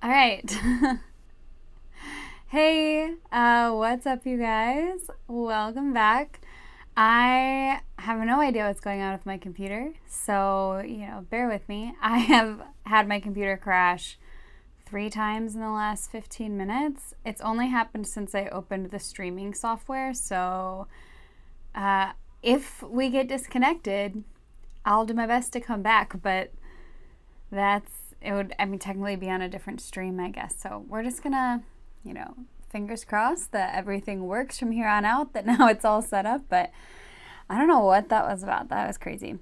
All right. Hey, what's up, you guys? Welcome back. I have no idea what's going on with my computer, so, bear with me. I have had my computer crash 3 times in the last 15 minutes. It's only happened since I opened the streaming software, so if we get disconnected, I'll do my best to come back, but it would, technically be on a different stream, I guess. So we're just gonna, fingers crossed that everything works from here on out, that now it's all set up, but I don't know what that was about. That was crazy.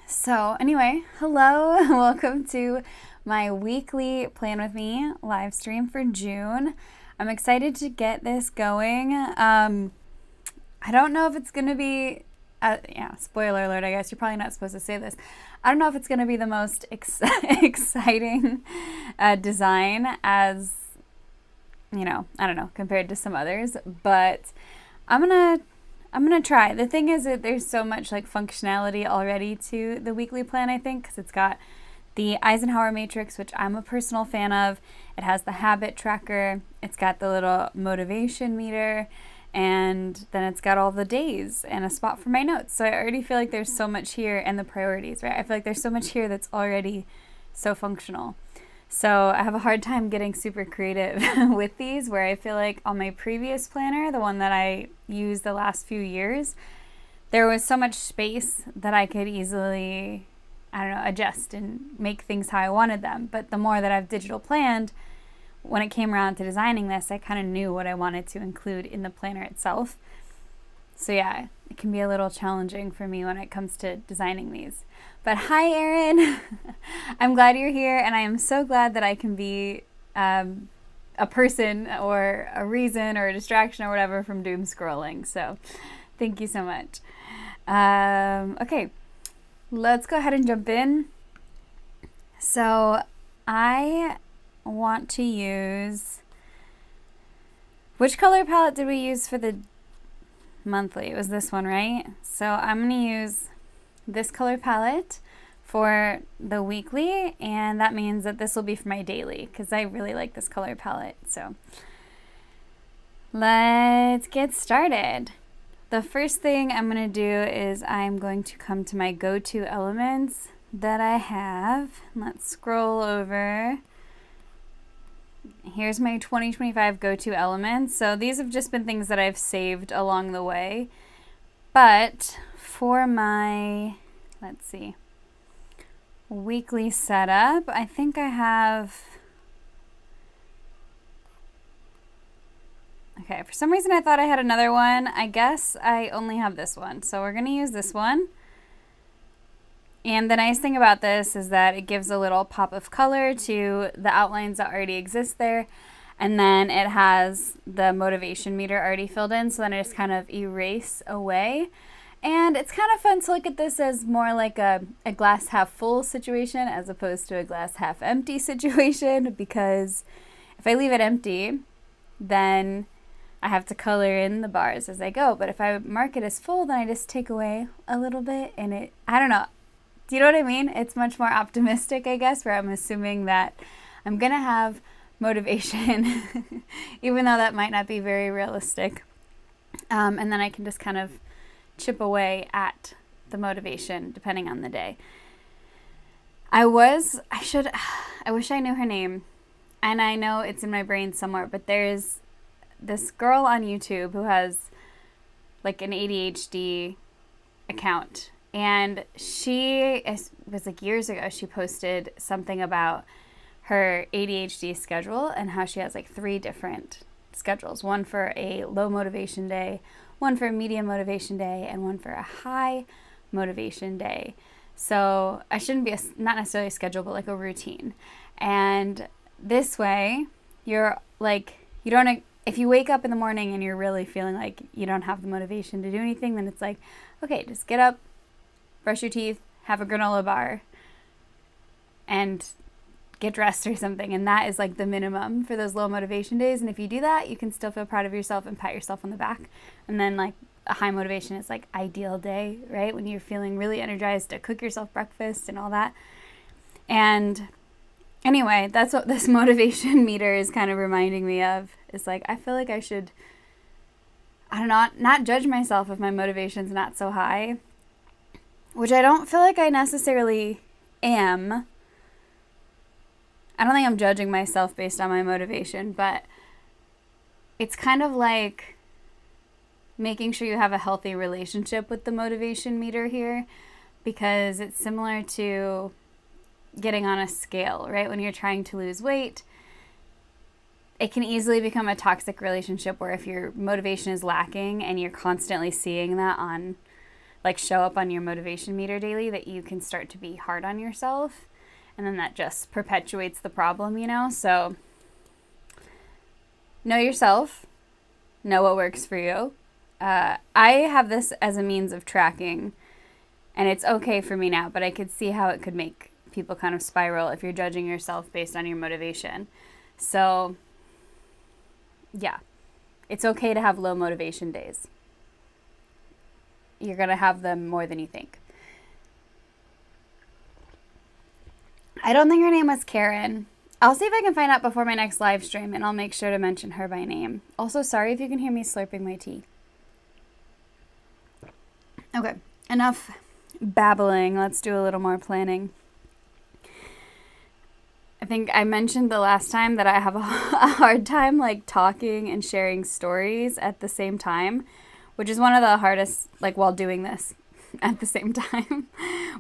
So anyway, hello, welcome to my weekly Plan With Me live stream for June. I'm excited to get this going. I don't know if it's gonna be, spoiler alert, I guess you're probably not supposed to say this. I don't know if it's going to be the most exciting design as, I don't know, compared to some others, but I'm going to try. The thing is that there's so much like functionality already to the weekly plan, I think, because it's got the Eisenhower matrix, which I'm a personal fan of. It has the habit tracker. It's got the little motivation meter. And then it's got all the days and a spot for my notes. So I already feel like there's so much here, and the priorities, right? I feel like there's so much here that's already so functional. So I have a hard time getting super creative with these, where I feel like on my previous planner, the one that I used the last few years, there was so much space that I could easily, adjust and make things how I wanted them. But the more that I've digital planned, when it came around to designing this, I kind of knew what I wanted to include in the planner itself. So yeah, it can be a little challenging for me when it comes to designing these. But hi, Erin. I'm glad you're here, and I am so glad that I can be a person or a reason or a distraction or whatever from doom scrolling. So thank you so much. Okay, let's go ahead and jump in. So I want to use, which color palette did we use for the monthly? It was this one, right? So I'm going to use this color palette for the weekly, and that means that this will be for my daily, because I really like this color palette. So let's get started. The first thing I'm going to do is I'm going to come to my go-to elements that I have. Let's scroll over. Here's my 2025 go-to elements. So these have just been things that I've saved along the way. But for my, let's see, weekly setup, I think I have, okay, for some reason I thought I had another one. I guess I only have this one. So we're going to use this one. And the nice thing about this is that it gives a little pop of color to the outlines that already exist there. And then it has the motivation meter already filled in, so then I just kind of erase away. And it's kind of fun to look at this as more like a glass half full situation as opposed to a glass half empty situation, because if I leave it empty, then I have to color in the bars as I go. But if I mark it as full, then I just take away a little bit, and I don't know. Do you know what I mean? It's much more optimistic, I guess, where I'm assuming that I'm going to have motivation, even though that might not be very realistic. And then I can just kind of chip away at the motivation depending on the day. I wish I knew her name, and I know it's in my brain somewhere, but there's this girl on YouTube who has like an ADHD account. And it was like years ago, she posted something about her ADHD schedule and how she has like 3 different schedules. One for a low motivation day, one for a medium motivation day, and one for a high motivation day. So I shouldn't be not necessarily a schedule, but like a routine. And this way, you're like, you don't, if you wake up in the morning and you're really feeling like you don't have the motivation to do anything, then it's like, okay, just get up, brush your teeth, have a granola bar, and get dressed or something. And that is like the minimum for those low motivation days. And if you do that, you can still feel proud of yourself and pat yourself on the back. And then like a high motivation is like ideal day, right? When you're feeling really energized to cook yourself breakfast and all that. And Anyway, that's what this motivation meter is kind of reminding me of. It's like, I feel like I should, I don't know, not judge myself if my motivation's not so high, which I don't feel like I necessarily am. I don't think I'm judging myself based on my motivation, but it's kind of like making sure you have a healthy relationship with the motivation meter here, because it's similar to getting on a scale, right? When you're trying to lose weight, it can easily become a toxic relationship where if your motivation is lacking and you're constantly seeing that on, like, show up on your motivation meter daily, that you can start to be hard on yourself. And then that just perpetuates the problem, you know? So know yourself, know what works for you. I have this as a means of tracking, and it's okay for me now, but I could see how it could make people kind of spiral if you're judging yourself based on your motivation. So, yeah, it's okay to have low motivation days. You're going to have them more than you think. I don't think her name was Karen. I'll see if I can find out before my next live stream, and I'll make sure to mention her by name. Also, sorry if you can hear me slurping my tea. Okay, enough babbling. Let's do a little more planning. I think I mentioned the last time that I have a hard time like talking and sharing stories at the same time, which is one of the hardest, like while doing this at the same time,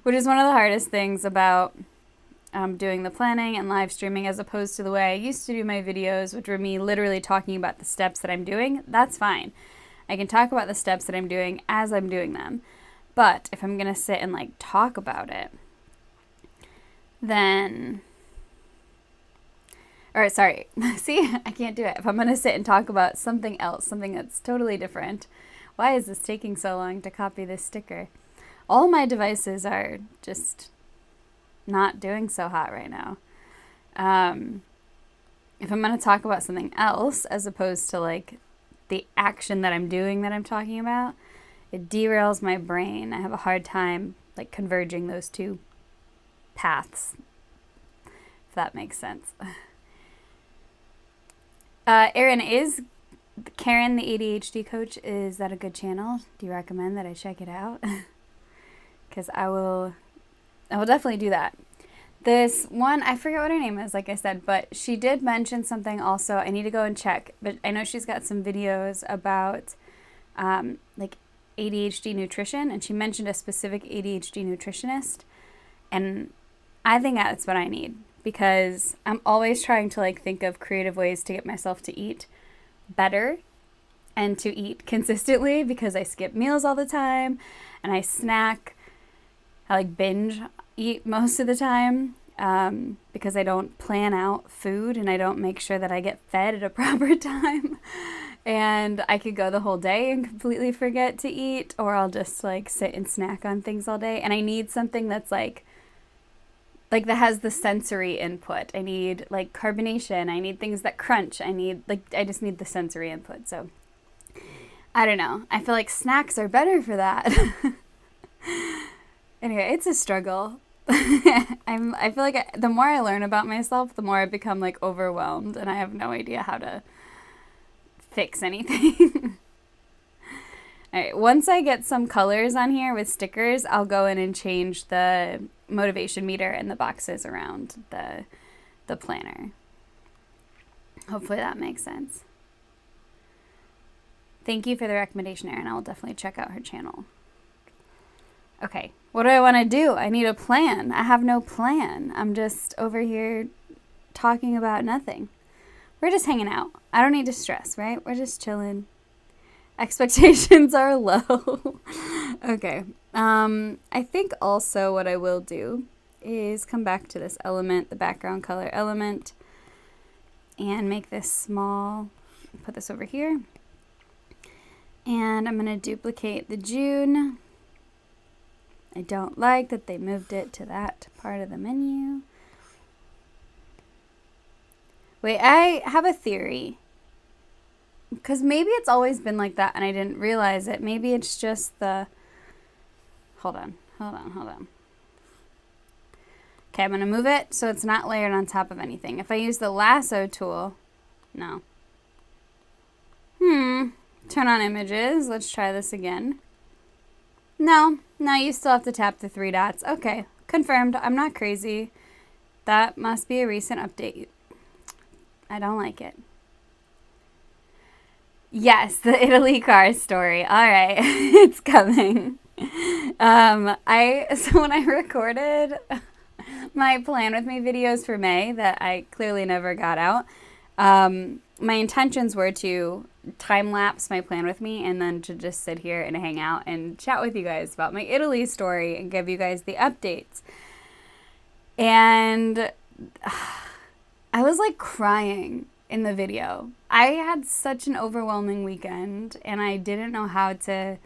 which is one of the hardest things about doing the planning and live streaming as opposed to the way I used to do my videos, which were me literally talking about the steps that I'm doing. That's fine. I can talk about the steps that I'm doing as I'm doing them. But if I'm going to sit and like talk about it, then... Or sorry, see, I can't do it. If I'm going to sit and talk about something else, something that's totally different. Why is this taking so long to copy this sticker? All my devices are just not doing so hot right now. If I'm going to talk about something else as opposed to like the action that I'm doing that I'm talking about, it derails my brain. I have a hard time like converging those two paths, if that makes sense. Erin, is Karen the ADHD coach, is that a good channel? Do you recommend that I check it out? Because I will definitely do that. This one, I forget what her name is, like I said, but she did mention something also. I need to go and check, but I know she's got some videos about like ADHD nutrition, and she mentioned a specific ADHD nutritionist, and I think that's what I need, because I'm always trying to like think of creative ways to get myself to eat better and to eat consistently, because I skip meals all the time and I snack. I like binge eat most of the time because I don't plan out food and I don't make sure that I get fed at a proper time. And I could go the whole day and completely forget to eat, or I'll just like sit and snack on things all day. And I need something that's like that has the sensory input. I need like carbonation. I need things that crunch. I just need the sensory input. So I don't know. I feel like snacks are better for that. Anyway, it's a struggle. I feel like the more I learn about myself, the more I become like overwhelmed, and I have no idea how to fix anything. All right, once I get some colors on here with stickers, I'll go in and change the motivation meter and the boxes around the planner. Hopefully that makes sense. Thank you for the recommendation, Erin. I'll definitely check out her channel. Okay, what do I want to do? I need a plan. I have no plan. I'm just over here talking about nothing. We're just hanging out. I don't need to stress, right? We're just chilling. Expectations are low. Okay. I think also what I will do is come back to this element, the background color element, and make this small. Put this over here. And I'm going to duplicate the June. I don't like that they moved it to that part of the menu. Wait, I have a theory. Because maybe it's always been like that and I didn't realize it. Maybe it's just the... Hold on. Okay, I'm going to move it so it's not layered on top of anything. If I use the lasso tool, no. Turn on images. Let's try this again. No, you still have to tap the 3 dots. Okay, confirmed. I'm not crazy. That must be a recent update. I don't like it. Yes, the Italy car story. All right, it's coming. So when I recorded my plan with me videos for May that I clearly never got out, my intentions were to time lapse my plan with me and then to just sit here and hang out and chat with you guys about my Italy story and give you guys the updates. And I was like crying in the video. I had such an overwhelming weekend and I didn't know how to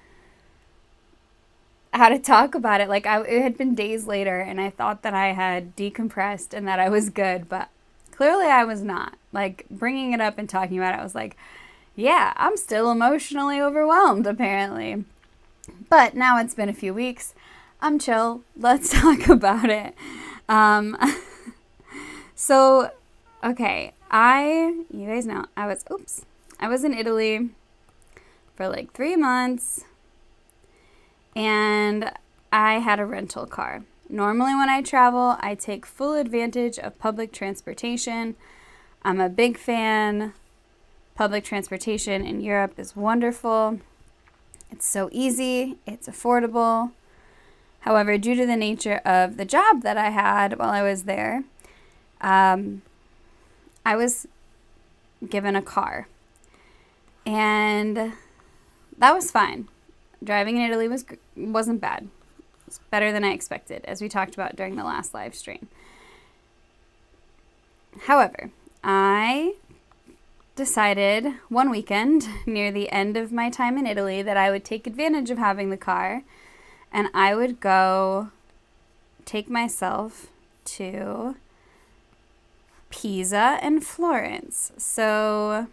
talk about it. Like it had been days later and I thought that I had decompressed and that I was good, but clearly I was not. Like bringing it up and talking about it, I was like, yeah, I'm still emotionally overwhelmed apparently. But now it's been a few weeks. I'm chill. Let's talk about it. So, okay, you guys know, I was in Italy for like 3 months and I had a rental car. Normally when I travel, I take full advantage of public transportation. I'm a big fan. Public transportation in Europe is wonderful. It's so easy. It's affordable. However, due to the nature of the job that I had while I was there, I was given a car. And that was fine. Driving in Italy wasn't bad. It's better than I expected, as we talked about during the last live stream. However, I decided one weekend near the end of my time in Italy that I would take advantage of having the car and I would go take myself to Pisa and Florence. So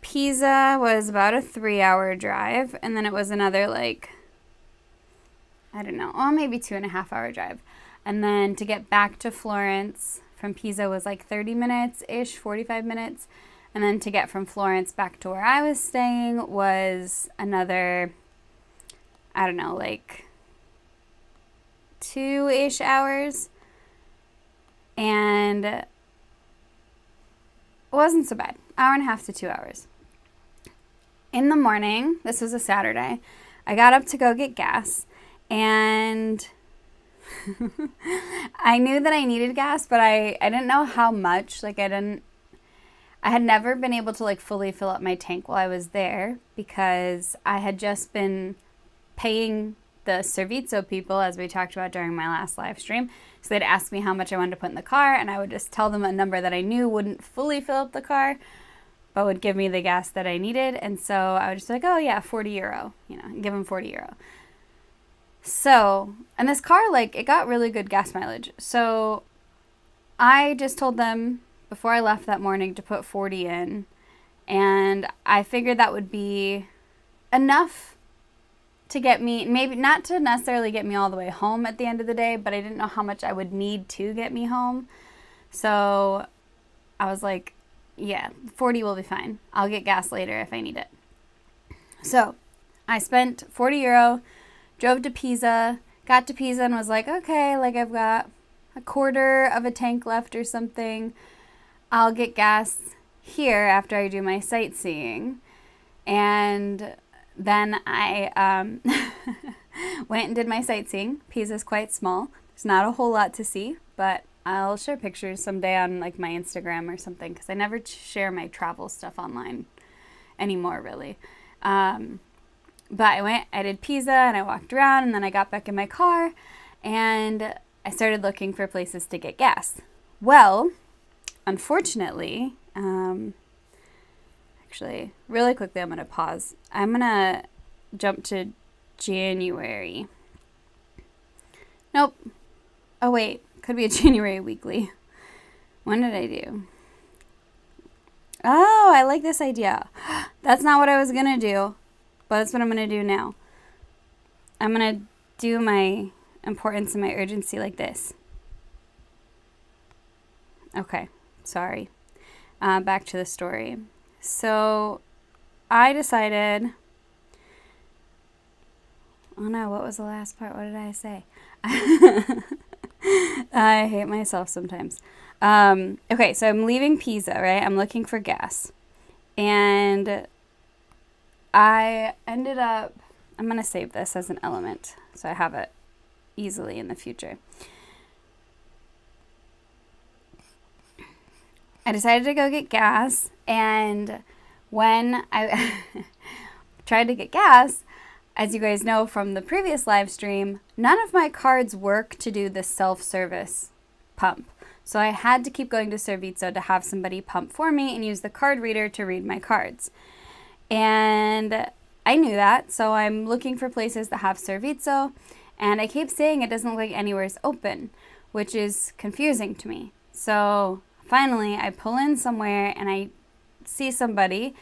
Pisa was about a 3-hour drive, and then it was another maybe 2.5-hour drive. And then to get back to Florence from Pisa was like 30 minutes-ish, 45 minutes. And then to get from Florence back to where I was staying was another, 2-ish hours. And it wasn't so bad. 1.5 to 2 hours. In the morning, this was a Saturday, I got up to go get gas, and I knew that I needed gas, but I didn't know how much. I had never been able to fully fill up my tank while I was there because I had just been paying the Servizio people, as we talked about during my last live stream. So they'd ask me how much I wanted to put in the car, and I would just tell them a number that I knew wouldn't fully fill up the car, but would give me the gas that I needed. And so I would just be like, oh yeah, 40 euro, give them 40 euro. So, and this car, it got really good gas mileage. So I just told them before I left that morning to put 40 in, and I figured that would be enough to get me, maybe not to necessarily get me all the way home at the end of the day, but I didn't know how much I would need to get me home. So I was like, yeah, 40 will be fine. I'll get gas later if I need it. So I spent 40 euro, drove to Pisa, got to Pisa and was like, okay, I've got a quarter of a tank left or something. I'll get gas here after I do my sightseeing. And then I went and did my sightseeing. Pisa's quite small. There's not a whole lot to see, but I'll share pictures someday on my Instagram or something, because I never share my travel stuff online anymore, really. But I did Pisa and I walked around, and then I got back in my car and I started looking for places to get gas. Well, unfortunately, actually, really quickly, I'm going to pause. I'm going to jump to January. Nope. Oh, wait. Could be a January weekly. When did I do? Oh, I like this idea. That's not what I was going to do, but that's what I'm going to do now. I'm going to do my importance and my urgency like this. Okay, sorry. Back to the story. So I decided, oh no, what was the last part? What did I say? I hate myself sometimes. Okay, so I'm leaving Pisa, right? I'm looking for gas. And I ended up, I'm going to save this as an element so I have it easily in the future. I decided to go get gas, and when I tried to get gas, as you guys know from the previous live stream, none of my cards work to do the self-service pump. So I had to keep going to Servizo to have somebody pump for me and use the card reader to read my cards. And I knew that, so I'm looking for places that have Servizo, and I keep saying it doesn't look like anywhere's open, which is confusing to me. So finally, I pull in somewhere and I see somebody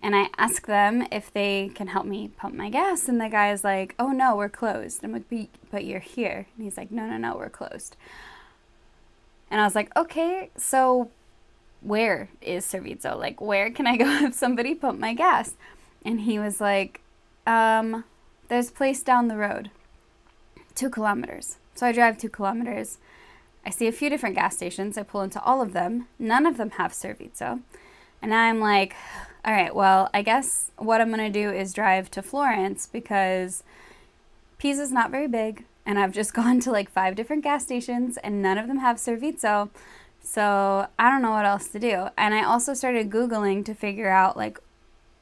and I ask them if they can help me pump my gas. And the guy is like, oh no, we're closed. I'm like, but you're here. And he's like, no, we're closed. And I was like, okay, so where is Servizo? Like, where can I go have somebody pump my gas? And he was like, there's a place down the road, 2 kilometers. So I drive 2 kilometers. I see a few different gas stations. I pull into all of them. None of them have Servizo. And now I'm like, all right, well, I guess what I'm going to do is drive to Florence because Pisa's not very big. And I've just gone to like 5 different gas stations and none of them have Servizo. So I don't know what else to do. And I also started Googling to figure out like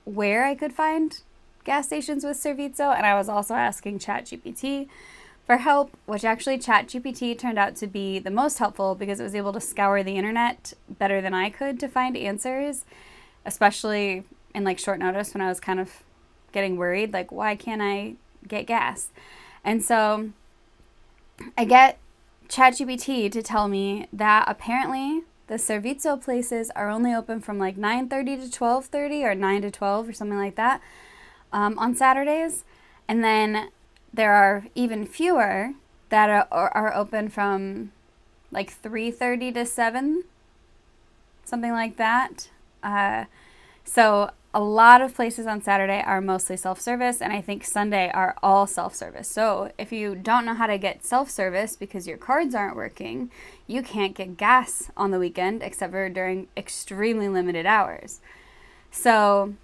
where I could find gas stations with Servizo. And I was also asking ChatGPT for help, which actually ChatGPT turned out to be the most helpful because it was able to scour the internet better than I could to find answers, especially in like short notice when I was kind of getting worried, like why can't I get gas? And so I get ChatGPT to tell me that apparently the Servizo places are only open from like 9:30 to 12:30 or 9 to 12 or something like that on Saturdays. And then there are even fewer that are open from like 3:30 to 7, something like that. So a lot of places on Saturday are mostly self-service, and I think Sunday are all self-service. So if you don't know how to get self-service because your cards aren't working, you can't get gas on the weekend except for during extremely limited hours. So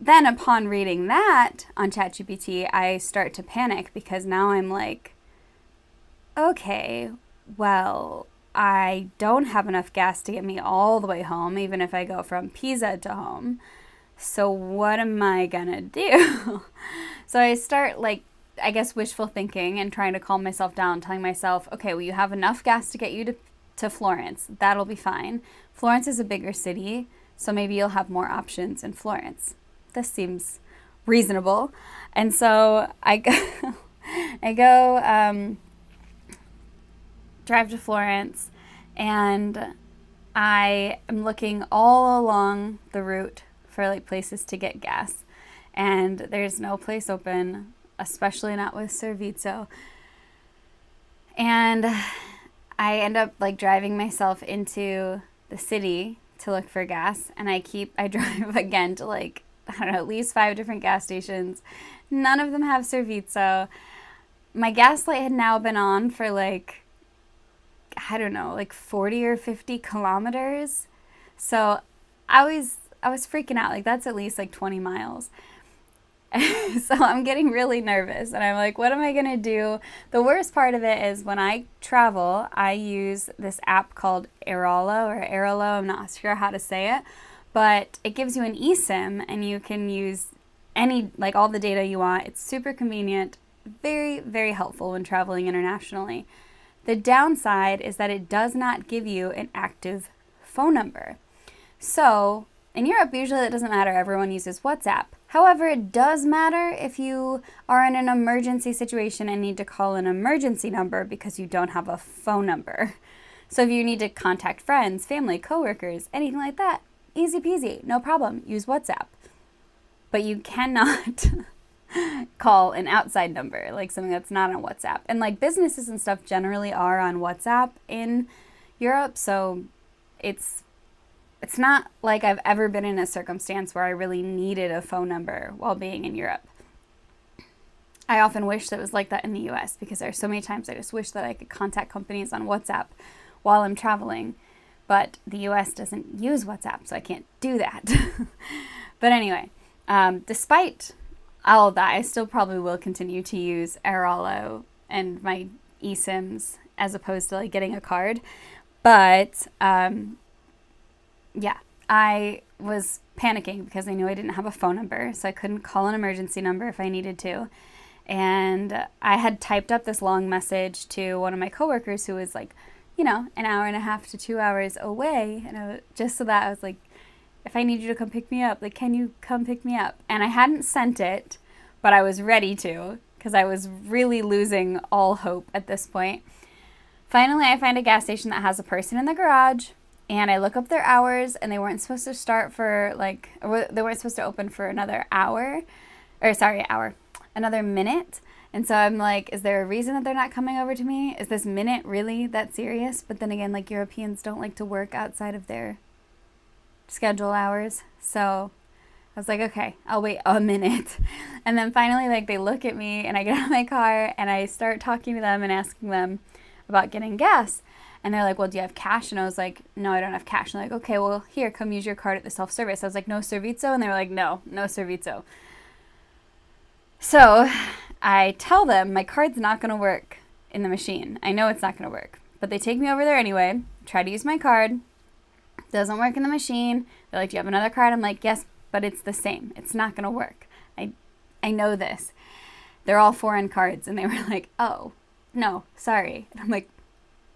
then upon reading that on ChatGPT, I start to panic because now I'm like, okay, well, I don't have enough gas to get me all the way home, even if I go from Pisa to home. So what am I gonna do? So I start like, I guess, wishful thinking and trying to calm myself down, telling myself, okay, well, you have enough gas to get you to Florence. That'll be fine. Florence is a bigger city, so maybe you'll have more options in Florence. This seems reasonable. And so I go drive to Florence, and I am looking all along the route for like places to get gas, and there's no place open, especially not with Servizo. And I end up like driving myself into the city to look for gas, and I drive again to like, I don't know, at least 5 different gas stations. None of them have Servizo. My gas light had now been on for like, I don't know, like 40 or 50 kilometers. So I was freaking out. Like, that's at least like 20 miles. So I'm getting really nervous, and I'm like, what am I going to do? The worst part of it is when I travel, I use this app called Airolo. I'm not sure how to say it, but it gives you an eSIM, and you can use like all the data you want. It's super convenient, very, very helpful when traveling internationally. The downside is that it does not give you an active phone number. So in Europe, usually it doesn't matter. Everyone uses WhatsApp. However, it does matter if you are in an emergency situation and need to call an emergency number because you don't have a phone number. So if you need to contact friends, family, coworkers, anything like that, easy peasy, no problem, use WhatsApp. But you cannot call an outside number, like something that's not on WhatsApp. And like businesses and stuff generally are on WhatsApp in Europe, so it's not like I've ever been in a circumstance where I really needed a phone number while being in Europe. I often wish that it was like that in the US, because there are so many times I just wish that I could contact companies on WhatsApp while I'm traveling. But the US doesn't use WhatsApp, so I can't do that. But anyway, despite all of that, I still probably will continue to use Airalo and my eSIMs as opposed to like getting a card. But yeah, I was panicking because I knew I didn't have a phone number, so I couldn't call an emergency number if I needed to. And I had typed up this long message to one of my coworkers who was like, you know, an hour and a half to 2 hours away. And just so that I was like, if I need you to come pick me up, like, can you come pick me up? And I hadn't sent it, but I was ready to, because I was really losing all hope at this point. Finally, I find a gas station that has a person in the garage, and I look up their hours, and they weren't supposed to start for like, or they weren't supposed to open for another another minute. And so I'm like, is there a reason that they're not coming over to me? Is this minute really that serious? But then again, like, Europeans don't like to work outside of their schedule hours. So I was like, okay, I'll wait a minute. And then finally, like, they look at me and I get out of my car and I start talking to them and asking them about getting gas. And they're like, well, do you have cash? And I was like, no, I don't have cash. And they're like, okay, well, here, come use your card at the self-service. I was like, no servizo? And they were like, no servizo. So I tell them my card's not going to work in the machine. I know it's not going to work. But they take me over there anyway, try to use my card. Doesn't work in the machine. They're like, do you have another card? I'm like, yes, but it's the same. It's not going to work. I know this. They're all foreign cards. And they were like, oh, no, sorry. And I'm like,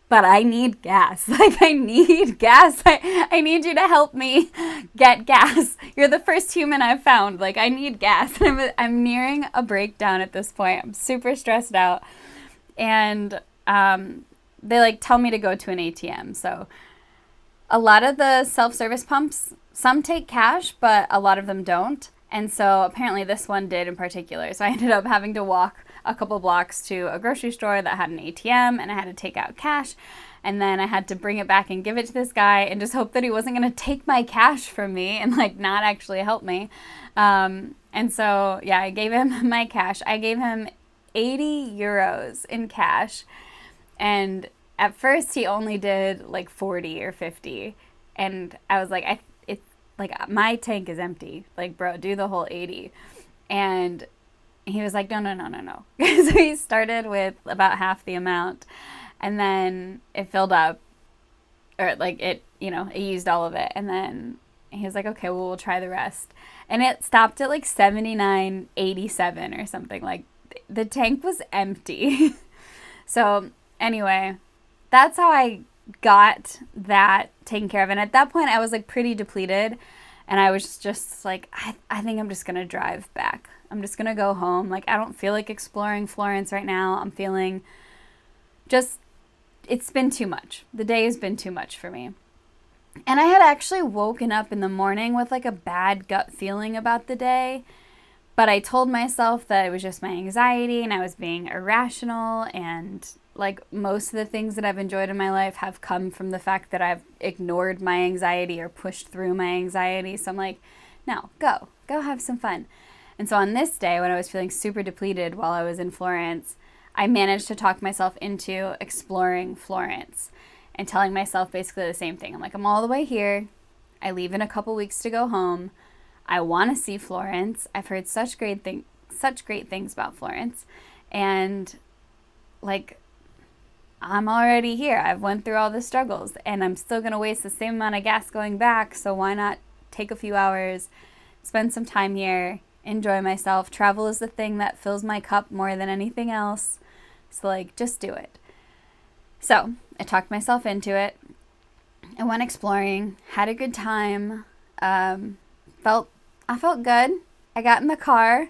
but I need gas. Like, I need gas. I need you to help me get gas. You're the first human I've found. Like, I need gas. I'm nearing a breakdown at this point. I'm super stressed out. And they, like, tell me to go to an ATM. So a lot of the self-service pumps, some take cash, but a lot of them don't. And so apparently this one did in particular. So I ended up having to walk a couple blocks to a grocery store that had an ATM, and I had to take out cash. And then I had to bring it back and give it to this guy and just hope that he wasn't going to take my cash from me and, like, not actually help me. And so, yeah, I gave him my cash. I gave him 80 euros in cash. And at first he only did like 40 or 50. And I was like, it's like, my tank is empty. Like, bro, do the whole 80. And he was like, no. So he started with about half the amount, and then it filled up, or like it used all of it. And then he was like, okay, well, we'll try the rest. And it stopped at like 79.87 or something. Like, the tank was empty. So anyway, that's how I got that taken care of. And at that point I was like pretty depleted, and I was just like, I think I'm just going to drive back. I'm just going to go home. Like, I don't feel like exploring Florence right now. I'm feeling just, it's been too much. The day has been too much for me. And I had actually woken up in the morning with like a bad gut feeling about the day. But I told myself that it was just my anxiety and I was being irrational. And like, most of the things that I've enjoyed in my life have come from the fact that I've ignored my anxiety or pushed through my anxiety. So I'm like, no, go have some fun. And so on this day, when I was feeling super depleted while I was in Florence, I managed to talk myself into exploring Florence and telling myself basically the same thing. I'm like, I'm all the way here. I leave in a couple weeks to go home. I want to see Florence. I've heard such great things about Florence. And like, I'm already here. I've went through all the struggles, and I'm still going to waste the same amount of gas going back. So why not take a few hours, spend some time here, enjoy myself. Travel is the thing that fills my cup more than anything else. So like, just do it. So I talked myself into it. I went exploring, had a good time. I felt good. I got in the car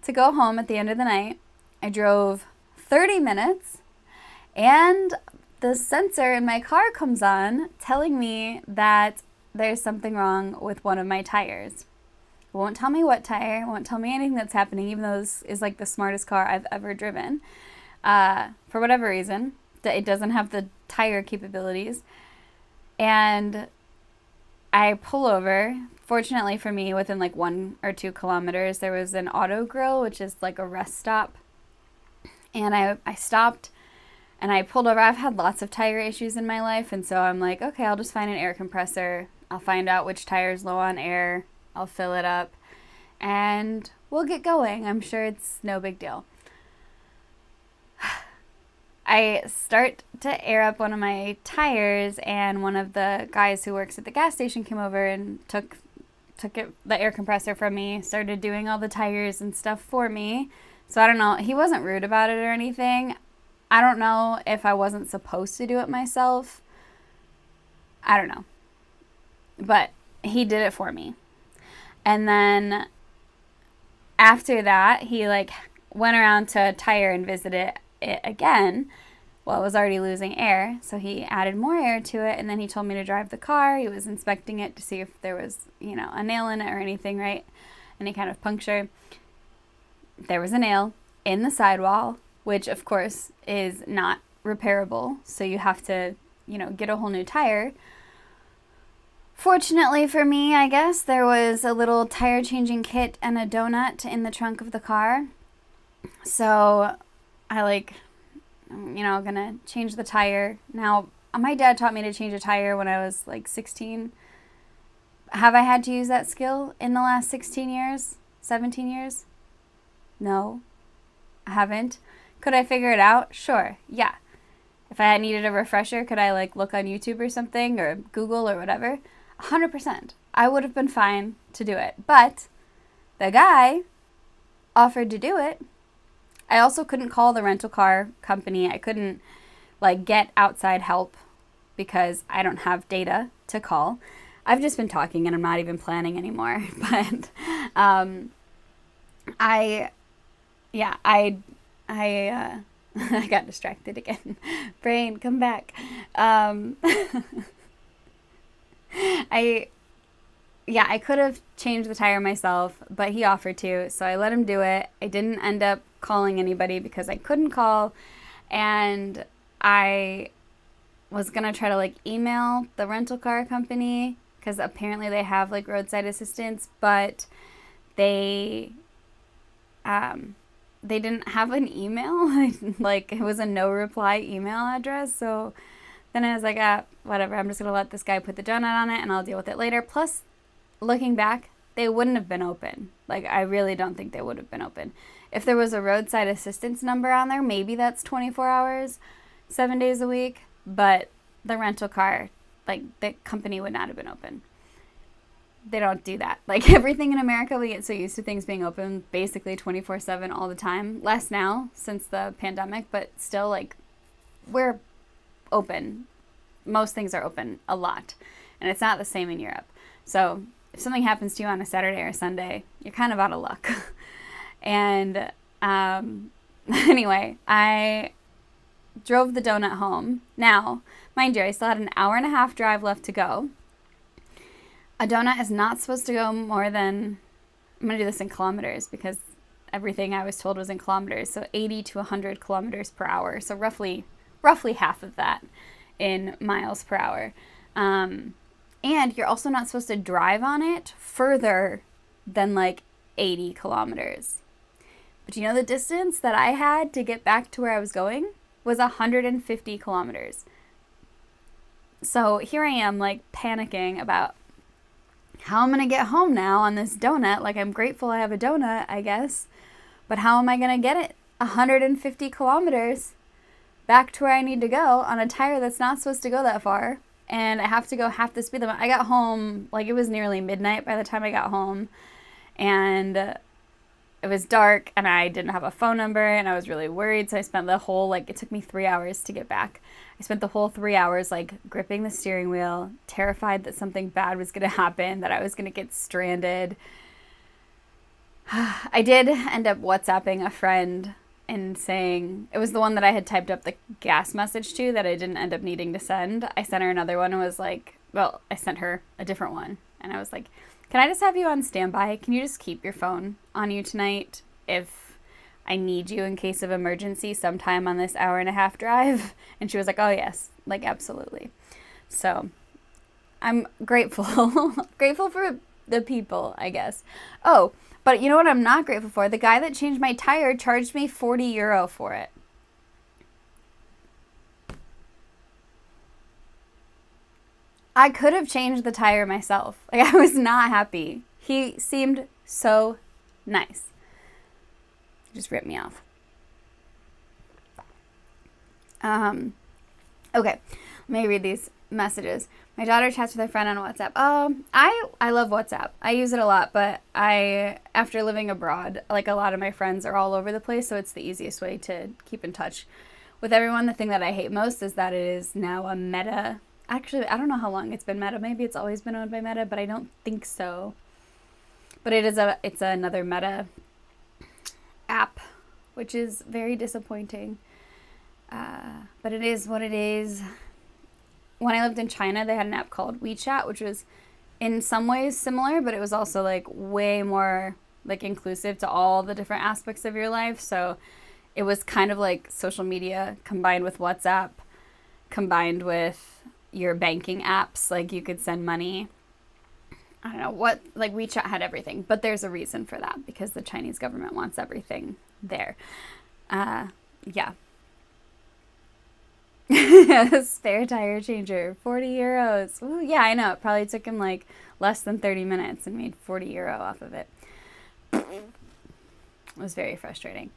to go home at the end of the night. I drove 30 minutes, and the sensor in my car comes on telling me that there's something wrong with one of my tires. It won't tell me what tire, it won't tell me anything that's happening, even though this is like the smartest car I've ever driven. For whatever reason, it doesn't have the tire capabilities. And I pull over. Fortunately for me, within like 1 or 2 kilometers, there was an auto grill, which is like a rest stop. And I stopped and I pulled over. I've had lots of tire issues in my life. And so I'm like, okay, I'll just find an air compressor. I'll find out which tire's low on air. I'll fill it up and we'll get going. I'm sure it's no big deal. I start to air up one of my tires, and one of the guys who works at the gas station came over and took the air compressor from me, started doing all the tires and stuff for me. So I don't know, he wasn't rude about it or anything. I don't know if I wasn't supposed to do it myself. I don't know. But he did it for me. And then after that, he like went around to tire and visited it again. Well, it was already losing air, so he added more air to it, and then he told me to drive the car. He was inspecting it to see if there was, a nail in it or anything, right? Any kind of puncture. There was a nail in the sidewall, which of course is not repairable, so you have to, get a whole new tire. Fortunately for me, I guess, there was a little tire changing kit and a donut in the trunk of the car. So I gonna change the tire. Now, my dad taught me to change a tire when I was like 16. Have I had to use that skill in the last 16 years? 17 years? No, I haven't. Could I figure it out? Sure, yeah. If I had needed a refresher, could I look on YouTube or something, or Google or whatever? 100%. I would have been fine to do it. But the guy offered to do it. I also couldn't call the rental car company. I couldn't get outside help because I don't have data to call. I've just been talking and I'm not even planning anymore. But I got distracted again. Brain, come back. I could have changed the tire myself, but he offered to, so I let him do it. I didn't end up calling anybody because I couldn't call, and I was gonna try to email the rental car company because apparently they have roadside assistance, but they didn't have an email. It was a no reply email address. So then I was like, whatever, I'm just gonna let this guy put the donut on it and I'll deal with it later. Plus, looking back, they wouldn't have been open. I really don't think they would have been open. If there was a roadside assistance number on there, maybe that's 24 hours, 7 days a week. But the rental car, the company would not have been open. They don't do that. Everything in America, we get so used to things being open basically 24/7 all the time. Less now since the pandemic, but still we're open. Most things are open a lot. And it's not the same in Europe. So if something happens to you on a Saturday or Sunday, you're kind of out of luck. And anyway, I drove the donut home. Now, mind you, I still had an hour and a half drive left to go. A donut is not supposed to go more than, I'm going to do this in kilometers because everything I was told was in kilometers. So 80 to 100 kilometers per hour. So roughly half of that in miles per hour. And you're also not supposed to drive on it further than 80 kilometers. But the distance that I had to get back to where I was going was 150 kilometers. So here I am panicking about how I'm going to get home now on this donut. I'm grateful I have a donut, I guess. But how am I going to get it 150 kilometers back to where I need to go on a tire that's not supposed to go that far? And I have to go half the speed limit. I got home, it was nearly midnight by the time I got home. And it was dark, and I didn't have a phone number, and I was really worried. So I spent the whole, it took me 3 hours to get back. I spent the whole 3 hours, gripping the steering wheel, terrified that something bad was going to happen, that I was going to get stranded. I did end up WhatsApping a friend and saying, it was the one that I had typed up the gas message to that I didn't end up needing to send. I sent her another one and was I sent her a different one. And I was like, can I just have you on standby? Can you just keep your phone on you tonight if I need you in case of emergency sometime on this hour and a half drive? And she was like, oh yes, absolutely. So I'm grateful. Grateful for the people, I guess. Oh, but you know what I'm not grateful for? The guy that changed my tire charged me 40 euro for it. I could have changed the tire myself. Like, I was not happy. He seemed so nice. Just ripped me off. Okay, let me read these messages. My daughter chats with her friend on WhatsApp. I love WhatsApp. I use it a lot, but after living abroad, like a lot of my friends are all over the place, so it's the easiest way to keep in touch with everyone. The thing that I hate most is that it is now a Meta. Actually, I don't know how long it's been Meta. Maybe it's always been owned by Meta, but I don't think so. But it's another Meta app, which is very disappointing. But it is what it is. When I lived in China, they had an app called WeChat, which was in some ways similar, but it was also like way more like inclusive to all the different aspects of your life. So it was kind of like social media combined with WhatsApp, combined with your banking apps. Like you could send money. I don't know what, like WeChat had everything, but there's a reason for that because the Chinese government wants everything there. Yeah. Spare tire changer, 40 euros. Ooh, yeah, I know. It probably took him like less than 30 minutes and made 40 euro off of it. It was very frustrating.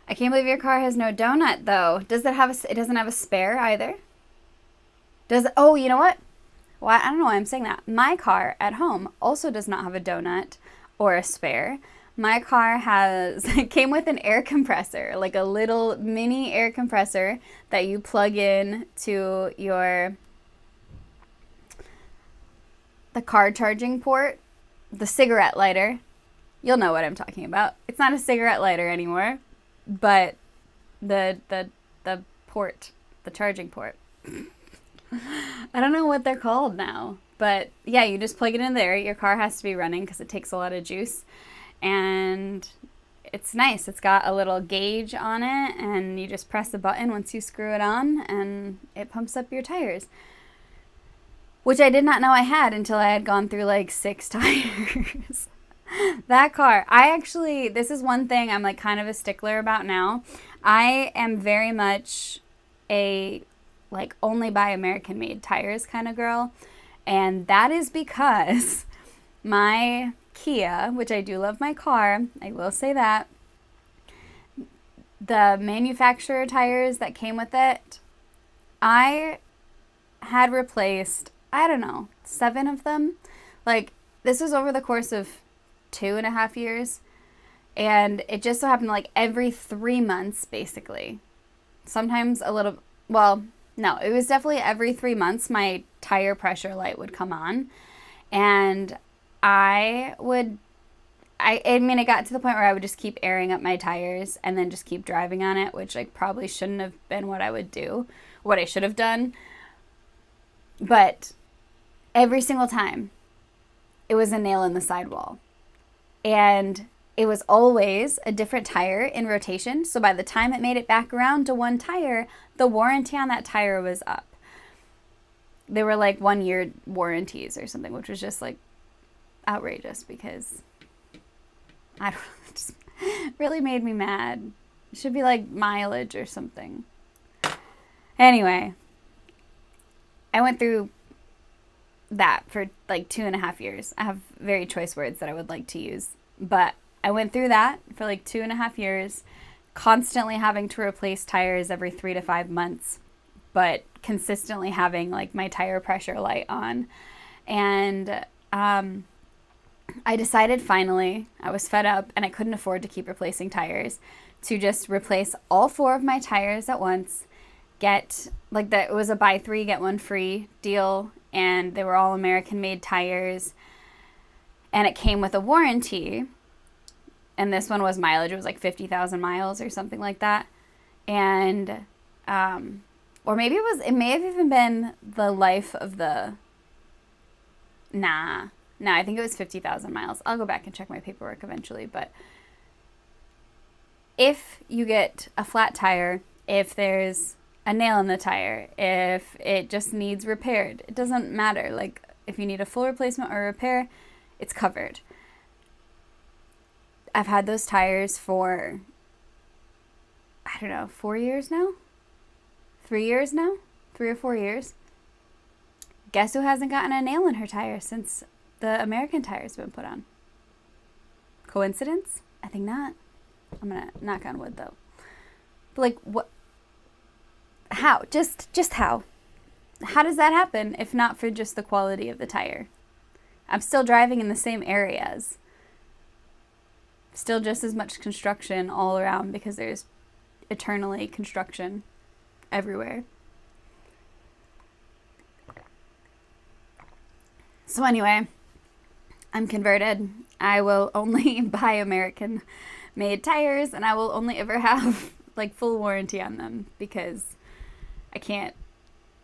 I can't believe your car has no donut though. Does it have it doesn't have a spare either? Oh, you know what? Well, I don't know why I'm saying that. My car at home also does not have a donut or a spare. My car came with an air compressor, like a little mini air compressor that you plug in to the car charging port, the cigarette lighter. You'll know what I'm talking about. It's not a cigarette lighter anymore, but the port, the charging port. I don't know what they're called now, but yeah, you just plug it in there. Your car has to be running because it takes a lot of juice. And it's nice. It's got a little gauge on it, and you just press the button once you screw it on, and it pumps up your tires. Which I did not know I had until I had gone through like 6 tires. That car, this is one thing I'm like kind of a stickler about now. I am very much a like only buy American made tires kind of girl. And that is because my Kia, which I do love my car, I will say that, the manufacturer tires that came with it, I had replaced, I don't know, 7 of them. Like, this was over the course of 2.5 years. And it just so happened like every 3 months, basically. Sometimes a little, well, no, it was definitely every 3 months my tire pressure light would come on. And I mean, it got to the point where I would just keep airing up my tires and then just keep driving on it, which like probably shouldn't have been what I would do, what I should have done. But every single time, it was a nail in the sidewall. And it was always a different tire in rotation. So by the time it made it back around to one tire, the warranty on that tire was up. They were like 1-year warranties or something, which was just like outrageous because I don't know, it just really made me mad. It should be like mileage or something. Anyway, I went through that for like 2.5 years. I have very choice words that I would like to use, but I went through that for like 2.5 years, constantly having to replace tires every 3 to 5 months, but consistently having like my tire pressure light on. And I decided finally, I was fed up and I couldn't afford to keep replacing tires, to just replace all 4 of my tires at once, get like that. It was a buy 3 get 1 free deal, and they were all American made tires, and it came with a warranty. And this one was mileage. It was like 50,000 miles or something like that. And, or maybe it may have even been the life of the, no, I think it was 50,000 miles. I'll go back and check my paperwork eventually. But if you get a flat tire, if there's a nail in the tire, if it just needs repaired. It doesn't matter. Like, if you need a full replacement or repair, it's covered. I've had those tires for, I don't know, 4 years now? 3 years now? 3 or 4 years. Guess who hasn't gotten a nail in her tire since the American tire's been put on? Coincidence? I think not. I'm gonna knock on wood though. But like, what? How? Just how? How does that happen if not for just the quality of the tire? I'm still driving in the same areas. Still just as much construction all around because there's eternally construction everywhere. So anyway, I'm converted. I will only buy American made tires, and I will only ever have like full warranty on them because I can't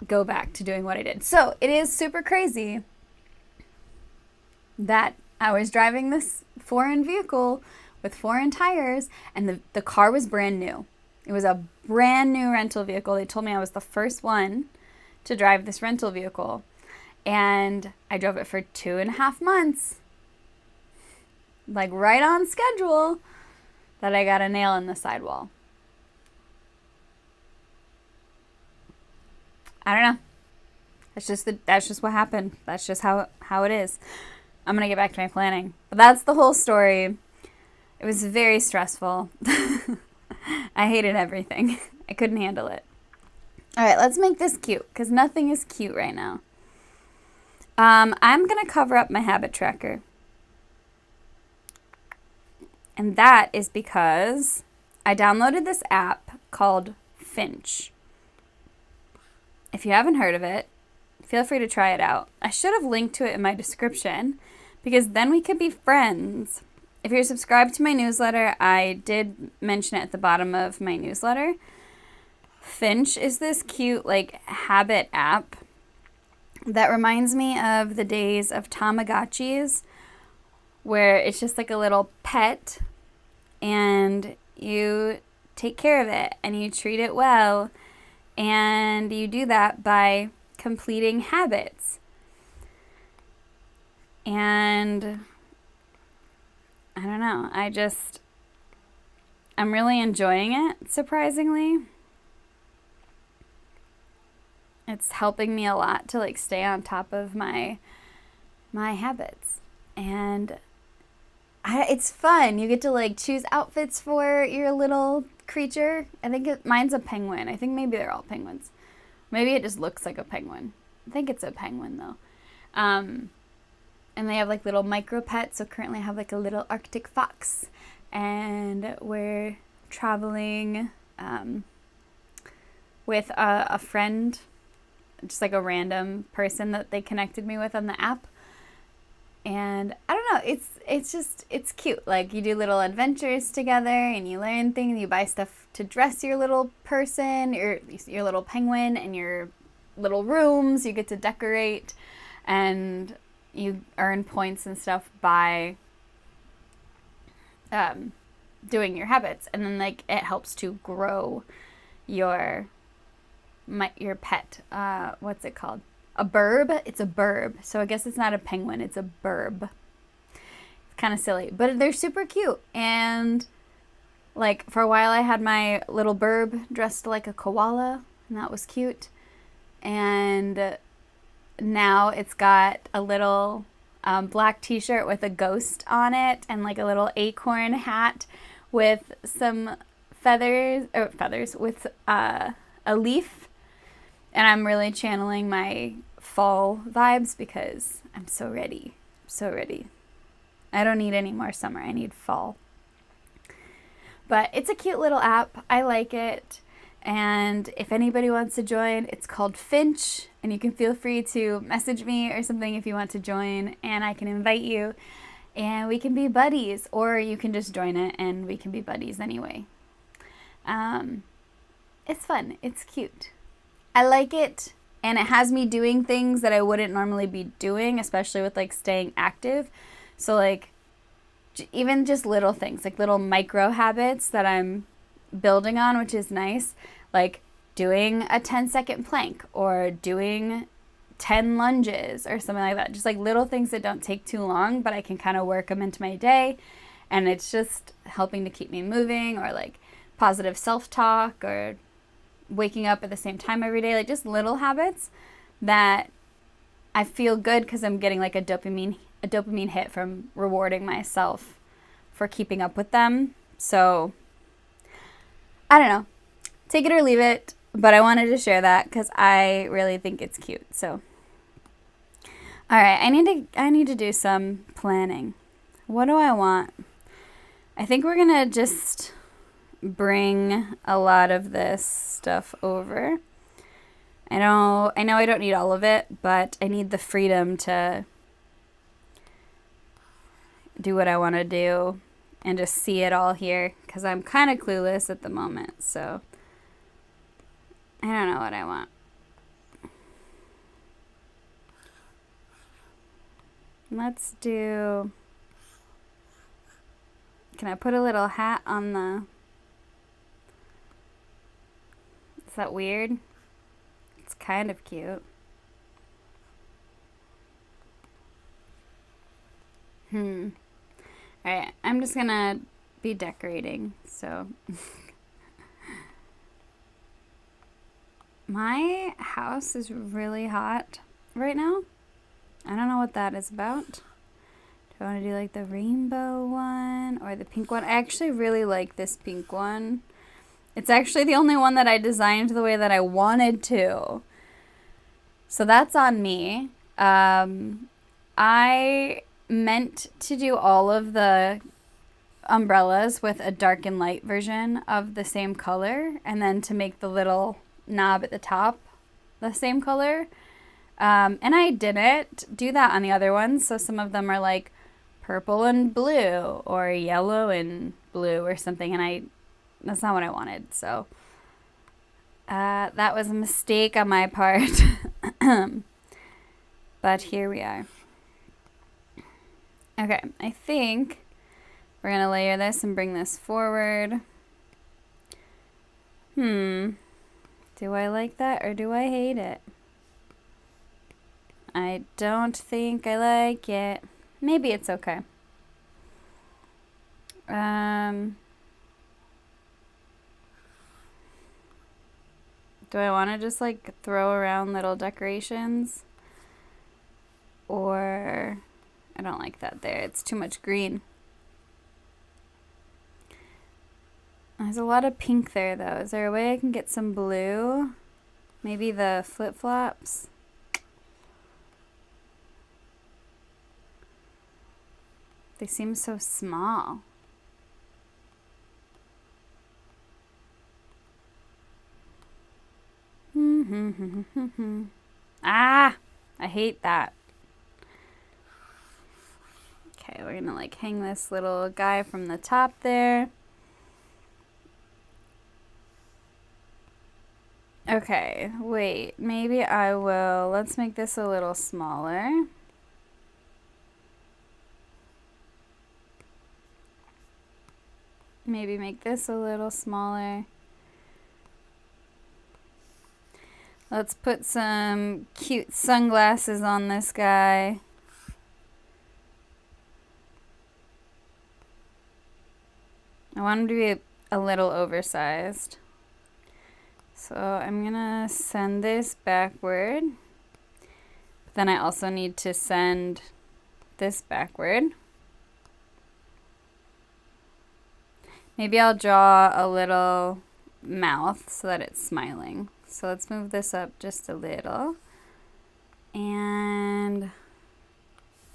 go back to doing what I did. So it is super crazy that I was driving this foreign vehicle with foreign tires, and the car was brand new. It was a brand new rental vehicle. They told me I was the first one to drive this rental vehicle. And I drove it for 2.5 months, like right on schedule, that I got a nail in the sidewall. I don't know. That's just what happened. That's just how it is. I'm gonna get back to my planning. But that's the whole story. It was very stressful. I hated everything. I couldn't handle it. All right, let's make this cute because nothing is cute right now. I'm going to cover up my habit tracker. And that is because I downloaded this app called Finch. If you haven't heard of it, feel free to try it out. I should have linked to it in my description because then we could be friends. If you're subscribed to my newsletter, I did mention it at the bottom of my newsletter. Finch is this cute, like, habit app that reminds me of the days of Tamagotchis, where it's just like a little pet and you take care of it and you treat it well, and you do that by completing habits. And I don't know, I'm really enjoying it, surprisingly. It's helping me a lot to like stay on top of my habits. And it's fun. You get to like choose outfits for your little creature. I think mine's a penguin. I think maybe they're all penguins. Maybe it just looks like a penguin. I think it's a penguin though. And they have like little micro pets. So currently I have like a little Arctic fox. And we're traveling with a friend, just like a random person that they connected me with on the app. And I don't know, it's cute. Like, you do little adventures together and you learn things. You buy stuff to dress your little person, your little penguin, and your little rooms. You get to decorate and you earn points and stuff by doing your habits. And then like it helps to grow your pet. What's it called? A burb? It's a burb. So I guess it's not a penguin, it's a burb. It's kind of silly, but they're super cute. And like for a while I had my little burb dressed like a koala, and that was cute. And now it's got a little black t-shirt with a ghost on it, and like a little acorn hat with some feathers with a leaf. And I'm really channeling my fall vibes because I'm so ready. So ready. I don't need any more summer. I need fall. But it's a cute little app. I like it. And if anybody wants to join, it's called Finch. And you can feel free to message me or something if you want to join. And I can invite you. And we can be buddies. Or you can just join it and we can be buddies anyway. It's fun. It's cute. I like it, and it has me doing things that I wouldn't normally be doing, especially with like staying active. So like even just little things, like little micro habits that I'm building on, which is nice. Like doing a 10-second plank or doing 10 lunges or something like that. Just like little things that don't take too long, but I can kind of work them into my day. And it's just helping to keep me moving, or like positive self-talk, or waking up at the same time every day. Like just little habits that I feel good because I'm getting like a dopamine hit from rewarding myself for keeping up with them. So I don't know, take it or leave it, but I wanted to share that because I really think it's cute. So all right, I need to do some planning. What do I want? I think we're gonna just bring a lot of this stuff over. I know I don't need all of it, but I need the freedom to do what I want to do and just see it all here, because I'm kind of clueless at the moment. So I don't know what I want. Let's do... Can I put a little hat on the... Is that weird? It's kind of cute. Alright, I'm just gonna be decorating, so... My house is really hot right now. I don't know what that is about. Do I want to do like the rainbow one or the pink one? I actually really like this pink one. It's actually the only one that I designed the way that I wanted to. So that's on me. I meant to do all of the umbrellas with a dark and light version of the same color, and then to make the little knob at the top the same color. And I didn't do that on the other ones. So some of them are like purple and blue or yellow and blue or something, and that's not what I wanted. So that was a mistake on my part. But here we are. Okay, I think we're gonna layer this and bring this forward. Do I like that or do I hate it? I don't think I like it. Maybe it's okay. Do I want to just like throw around little decorations? Or I don't like that there. It's too much green. There's a lot of pink there though. Is there a way I can get some blue? Maybe the flip-flops? They seem so small. Ah! I hate that. Okay, we're gonna like hang this little guy from the top there. Okay, wait, maybe I will, let's make this a little smaller. Maybe make this a little smaller. Let's put some cute sunglasses on this guy. I want him to be a little oversized. So I'm gonna send this backward. But then I also need to send this backward. Maybe I'll draw a little mouth so that it's smiling. So let's move this up just a little. And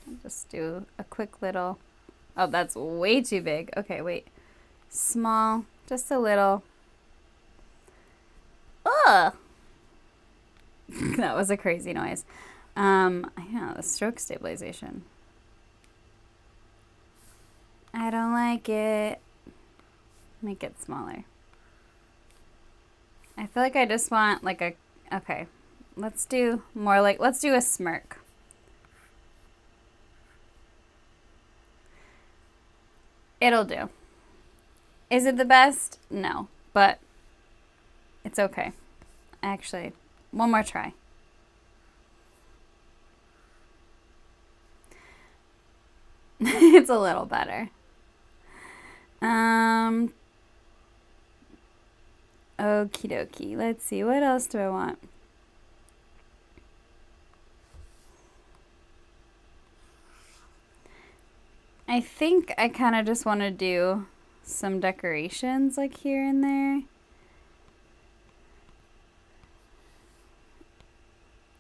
I'll just do a quick little, oh, that's way too big. Okay, wait, small, just a little. Ugh! That was a crazy noise. Yeah, the stroke stabilization. I don't like it. Make it smaller. I feel like I just want like a, okay, let's do more like, let's do a smirk. It'll do. Is it the best? No, but it's okay. Actually, one more try. It's a little better. Okie dokie. Let's see. What else do I want? I think I kind of just want to do some decorations like here and there.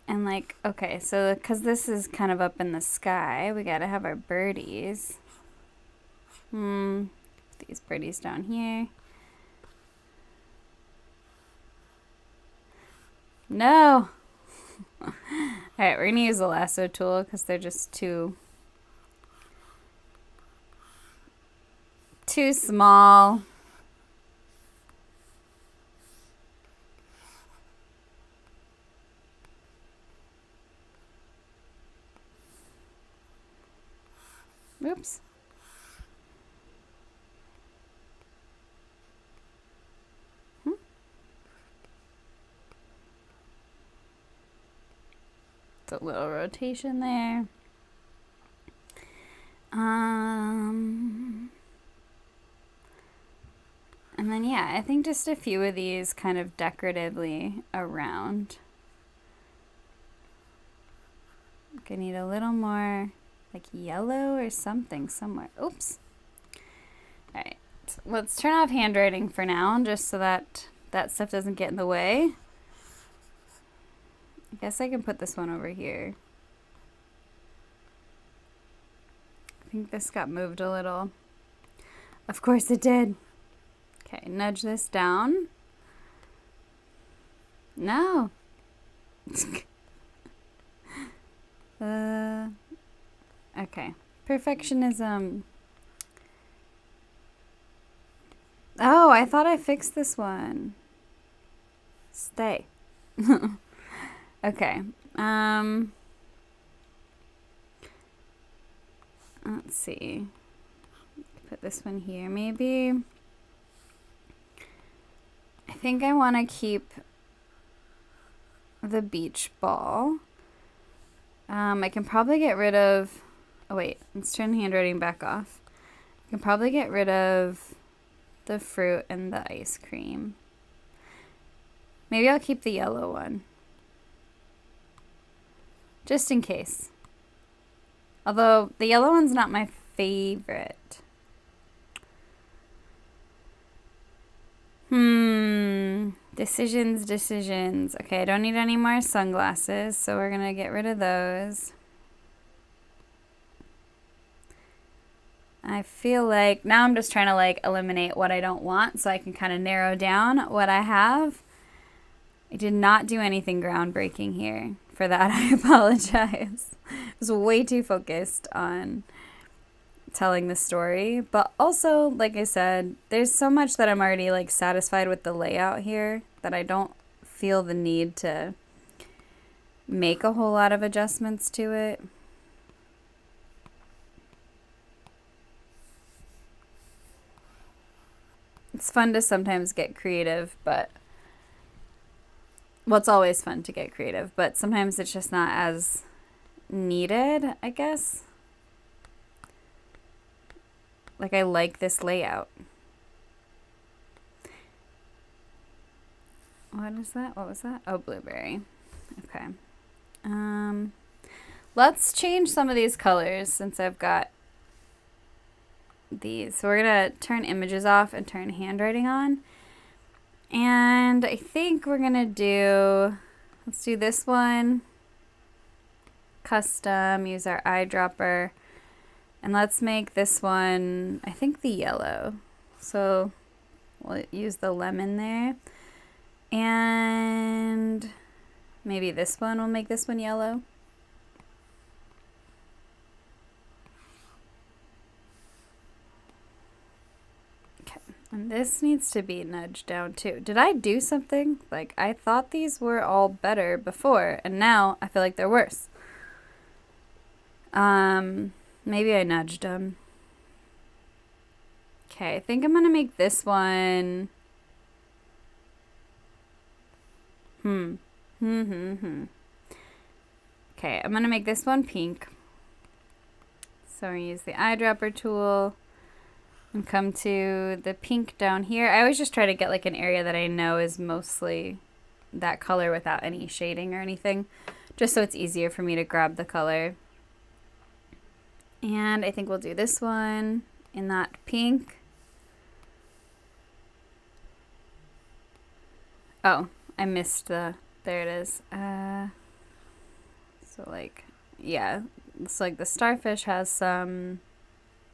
And like, okay, so because this is kind of up in the sky, we got to have our birdies. These birdies down here. No! Alright, we're going to use the lasso tool because they're just too small. Oops. It's a little rotation there. And then, yeah, I think just a few of these kind of decoratively around. I need a little more like yellow or something somewhere. Oops. All right, let's turn off handwriting for now, just so that that stuff doesn't get in the way. I guess I can put this one over here. I think this got moved a little. Of course it did. Okay, nudge this down. No. Okay. Perfectionism. Oh, I thought I fixed this one. Stay. Okay. Let's see. Put this one here, maybe. I think I want to keep the beach ball. I can probably get rid of... Oh, wait. Let's turn handwriting back off. I can probably get rid of the fruit and the ice cream. Maybe I'll keep the yellow one. Just in case. Although, the yellow one's not my favorite. Decisions. Okay, I don't need any more sunglasses, so we're gonna get rid of those. I feel like now I'm just trying to like eliminate what I don't want so I can kind of narrow down what I have. I did not do anything groundbreaking here. For that, I apologize. I was way too focused on telling the story, but also, like I said, there's so much that I'm already like satisfied with the layout here that I don't feel the need to make a whole lot of adjustments to it. It's fun to sometimes get creative, but well, it's always fun to get creative, but sometimes it's just not as needed, I guess. Like, I like this layout. What is that? What was that? Oh, blueberry. Okay. Let's change some of these colors since I've got these. So we're going to turn images off and turn handwriting on. And I think we're going to do, let's do this one. Custom, use our eyedropper. And let's make this one, I think the yellow. So we'll use the lemon there. And maybe this one, we'll make this one yellow. Okay, and this needs to be nudged down too. Did I do something? Like, I thought these were all better before, and now I feel like they're worse. Maybe I nudged them. Okay, I think I'm gonna make this one. Hmm. Okay, I'm gonna make this one pink. So I'm gonna use the eyedropper tool and come to the pink down here. I always just try to get like an area that I know is mostly that color without any shading or anything, just so it's easier for me to grab the color. And I think we'll do this one in that pink. Oh, I missed the, there it is. So like, yeah, it's like the starfish has some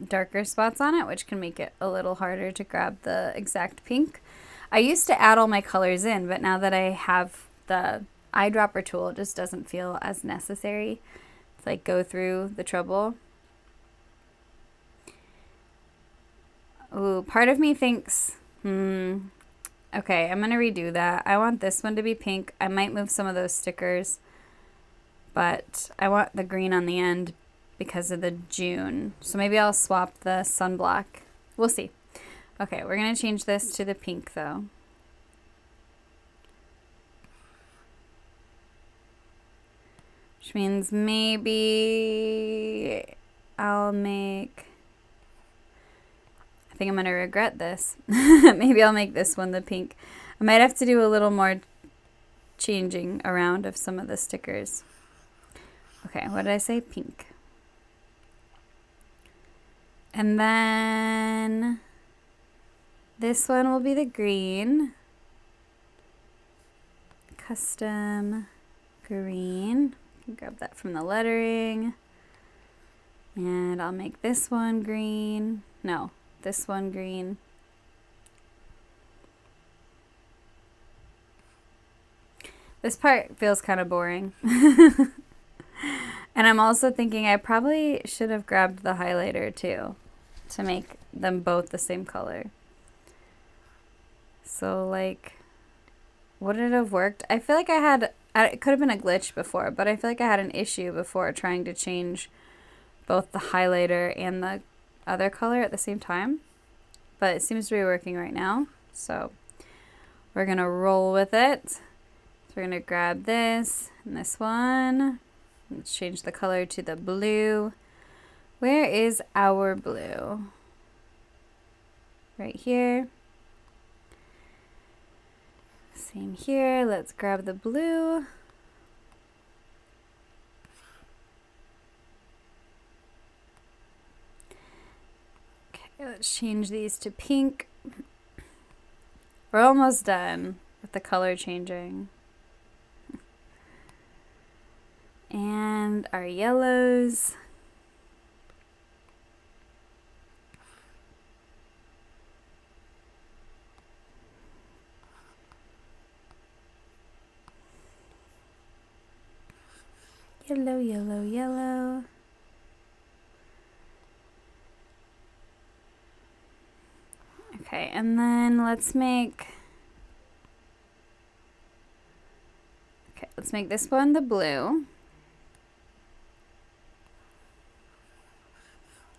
darker spots on it, which can make it a little harder to grab the exact pink. I used to add all my colors in, but now that I have the eyedropper tool, it just doesn't feel as necessary to like go through the trouble. Ooh, part of me thinks, okay, I'm gonna redo that. I want this one to be pink. I might move some of those stickers, but I want the green on the end because of the June. So maybe I'll swap the sunblock. We'll see. Okay, we're gonna change this to the pink though. Which means maybe I'll make, I think I'm gonna regret this. Maybe I'll make this one the pink. I might have to do a little more changing around of some of the stickers. Okay, what did I say? Pink. And then this one will be the green. Custom green. Grab that from the lettering. And I'll make this one green. No, this one green. This part feels kind of boring. And I'm also thinking I probably should have grabbed the highlighter too to make them both the same color. So like, would it have worked? I feel like I had, it could have been a glitch before, but I feel like I had an issue before trying to change both the highlighter and the other color at the same time. But it seems to be working right now. So we're gonna roll with it. So we're gonna grab this and this one. Let's change the color to the blue. Where is our blue? Right here. Same here. Let's grab the blue. Okay, let's change these to pink. We're almost done with the color changing. And our yellows. Yellow, yellow, yellow. Okay, and then let's make this one the blue.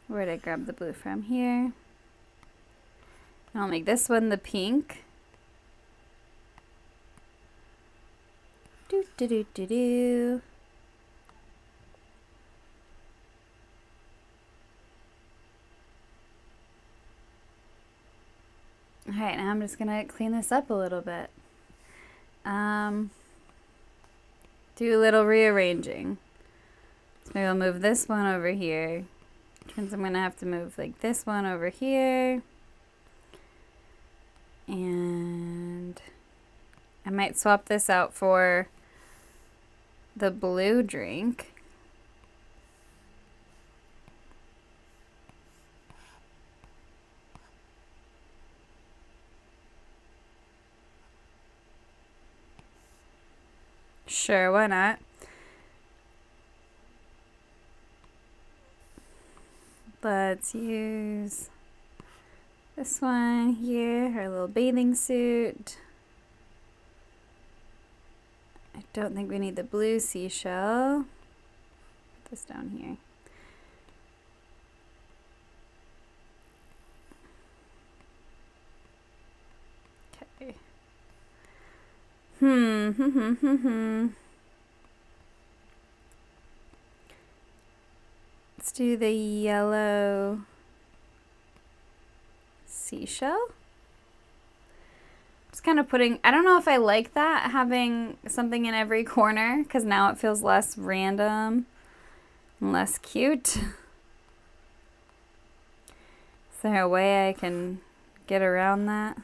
Where did I grab the blue from? Here. And I'll make this one the pink. Do do do do do. Alright, now I'm just gonna clean this up a little bit. Do a little rearranging. So maybe I'll move this one over here. Which means I'm gonna have to move like this one over here. And I might swap this out for the blue drink. Sure, why not? Let's use this one here, her little bathing suit. I don't think we need the blue seashell. Put this down here. Okay. Let's do the yellow seashell. Just kind of putting, I don't know if I like that, having something in every corner, because now it feels less random and less cute. Is there a way I can get around that?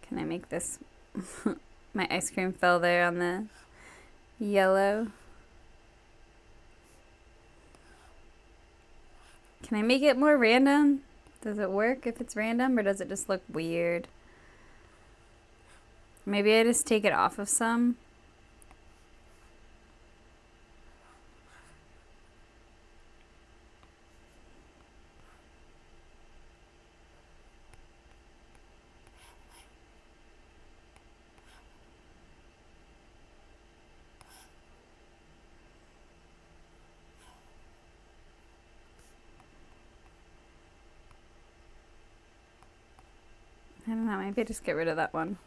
Can I make this? My ice cream fell there on the yellow. Can I make it more random? Does it work if it's random, or does it just look weird? Maybe I just take it off of some. I don't know, maybe just get rid of that one.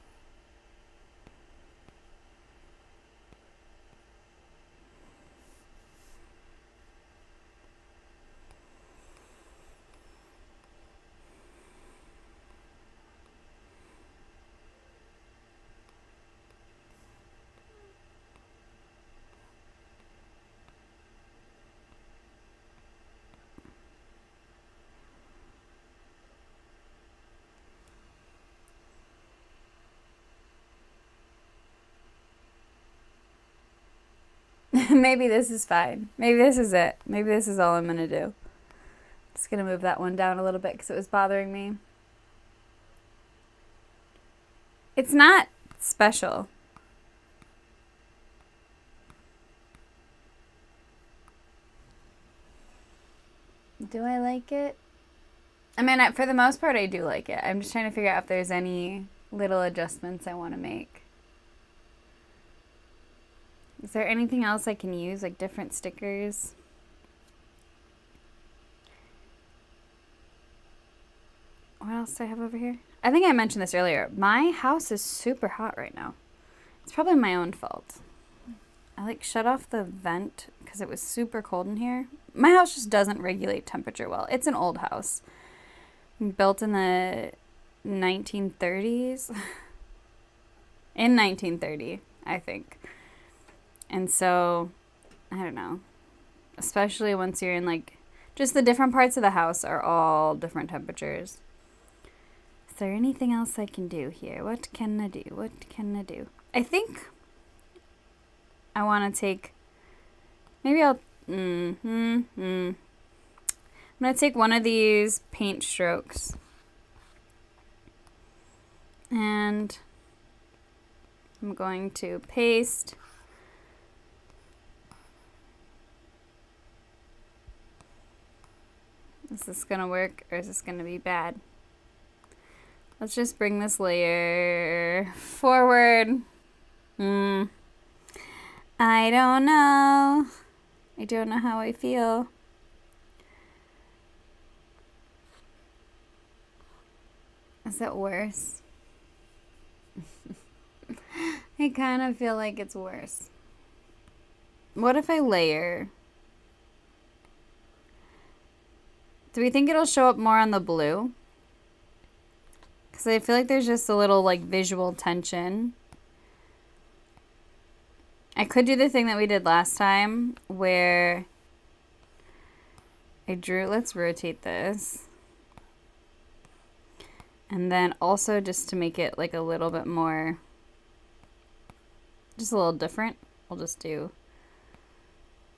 Maybe this is fine. Maybe this is it. Maybe this is all I'm gonna do. Just gonna move that one down a little bit because it was bothering me. It's not special. Do I like it? I mean, for the most part, I do like it. I'm just trying to figure out if there's any little adjustments I want to make. Is there anything else I can use, like different stickers? What else do I have over here? I think I mentioned this earlier. My house is super hot right now. It's probably my own fault. I like shut off the vent because it was super cold in here. My house just doesn't regulate temperature well. It's an old house. Built in the 1930s. In 1930, I think. And so, I don't know. Especially once you're in like, just the different parts of the house are all different temperatures. Is there anything else I can do here? What can I do? What can I do? I think I want to take, maybe I'll, I'm going to take one of these paint strokes. And I'm going to paste. Is this gonna work or is this gonna be bad? Let's just bring this layer forward. I don't know. I don't know how I feel. Is it worse? I kind of feel like it's worse. What if I layer? Do we think it'll show up more on the blue? Because I feel like there's just a little like visual tension. I could do the thing that we did last time where I drew, let's rotate this. And then also just to make it like a little bit more, just a little different, we'll just do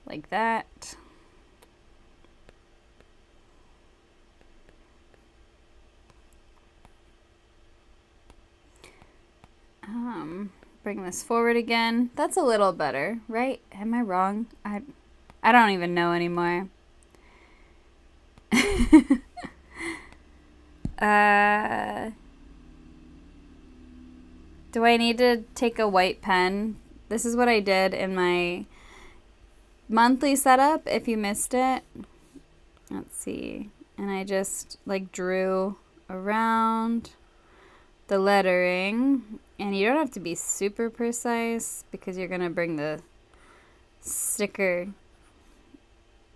like that. Bring this forward again. That's a little better, right? Am I wrong? I don't even know anymore. Do I need to take a white pen? This is what I did in my monthly setup, if you missed it. Let's see. and I just like drew around the lettering. And you don't have to be super precise because you're gonna bring the sticker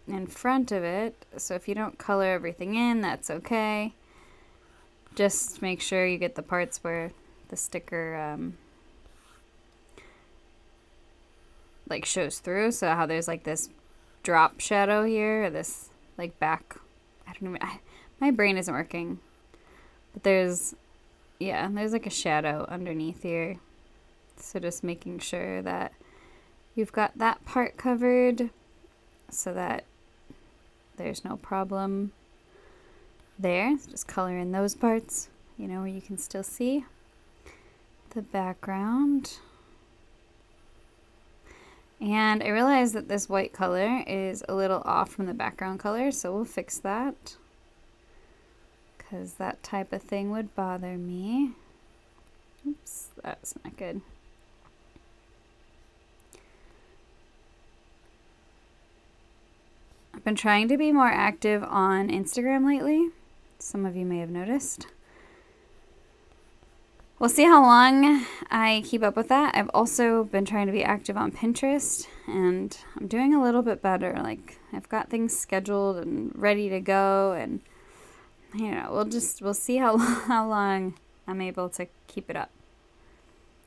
in front of it. So if you don't color everything in, that's okay. Just make sure you get the parts where the sticker like shows through. So how there's like this drop shadow here, or this like back, I don't even, my brain isn't working. But there's like a shadow underneath here. So just making sure that you've got that part covered so that there's no problem there. So just color in those parts, you know, where you can still see the background. And I realized that this white color is a little off from the background color, so we'll fix that, because that type of thing would bother me. Oops, that's not good. I've been trying to be more active on Instagram lately. Some of you may have noticed. We'll see how long I keep up with that. I've also been trying to be active on Pinterest, and I'm doing a little bit better. Like, I've got things scheduled and ready to go, and you know, we'll see how long I'm able to keep it up.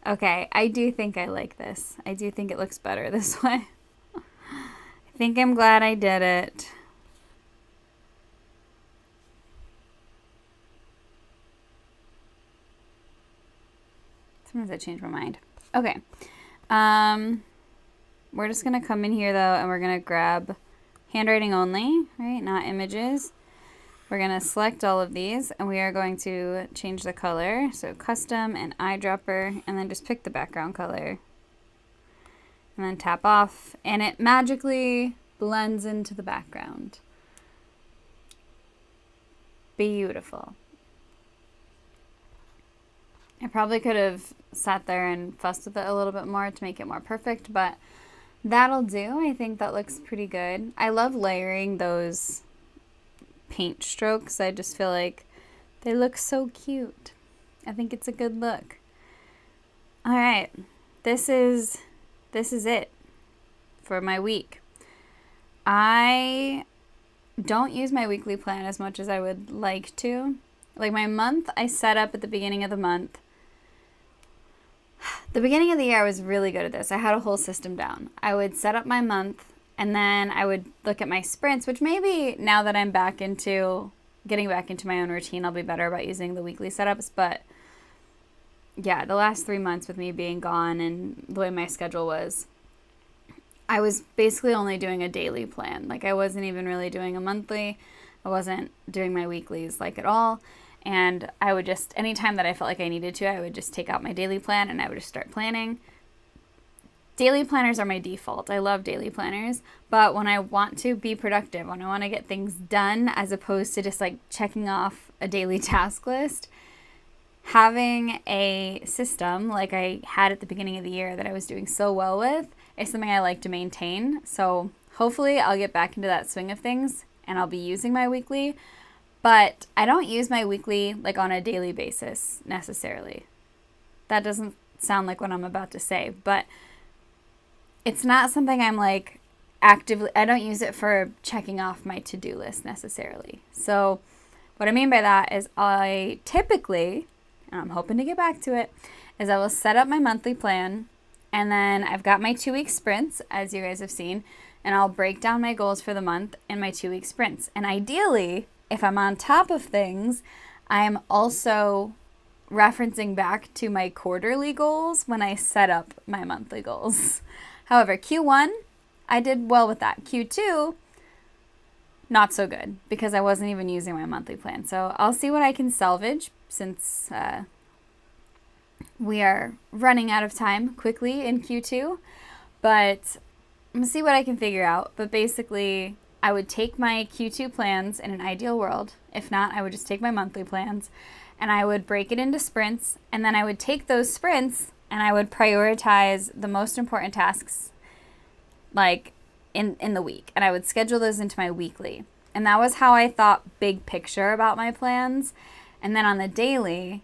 Okay, I do think I like this. I do think it looks better this way. I think I'm glad I did it. Sometimes I change my mind. Okay. We're just going to come in here, though, and we're going to grab handwriting only, right? Not images. We're going to select all of these, and we are going to change the color. So custom and eyedropper, and then just pick the background color. And then tap off, and it magically blends into the background. Beautiful. I probably could have sat there and fussed with it a little bit more to make it more perfect, but that'll do. I think that looks pretty good. I love layering those paint strokes. I just feel like they look so cute. I think it's a good look. All right, this is it for my week. I don't use my weekly plan as much as I would like to. Like my month, I set up at the beginning of the month. The beginning of the year, I was really good at this. I had a whole system down. I would set up my month, and then I would look at my sprints, which maybe now that I'm getting back into my own routine, I'll be better about using the weekly setups. But yeah, the last 3 months with me being gone and the way my schedule was, I was basically only doing a daily plan. Like I wasn't even really doing a monthly. I wasn't doing my weeklies like at all. And I would just, anytime that I felt like I needed to, I would just take out my daily plan and I would just start planning. Daily planners are my default. I love daily planners. But when I want to be productive, when I want to get things done, as opposed to just like checking off a daily task list, having a system like I had at the beginning of the year that I was doing so well with is something I like to maintain. So hopefully I'll get back into that swing of things and I'll be using my weekly. But I don't use my weekly like on a daily basis necessarily. That doesn't sound like what I'm about to say, but it's not something I'm like actively, I don't use it for checking off my to-do list necessarily. So what I mean by that is I typically, and I'm hoping to get back to it, is I will set up my monthly plan, and then I've got my 2-week sprints, as you guys have seen, and I'll break down my goals for the month in my 2-week sprints. And ideally, if I'm on top of things, I am also referencing back to my quarterly goals when I set up my monthly goals. However, Q1, I did well with that. Q2, not so good because I wasn't even using my monthly plan. So I'll see what I can salvage since we are running out of time quickly in Q2. But I'm going to see what I can figure out. But basically, I would take my Q2 plans in an ideal world. If not, I would just take my monthly plans and I would break it into sprints. And then I would take those sprints and I would prioritize the most important tasks like in the week. And I would schedule those into my weekly. And that was how I thought big picture about my plans. And then on the daily,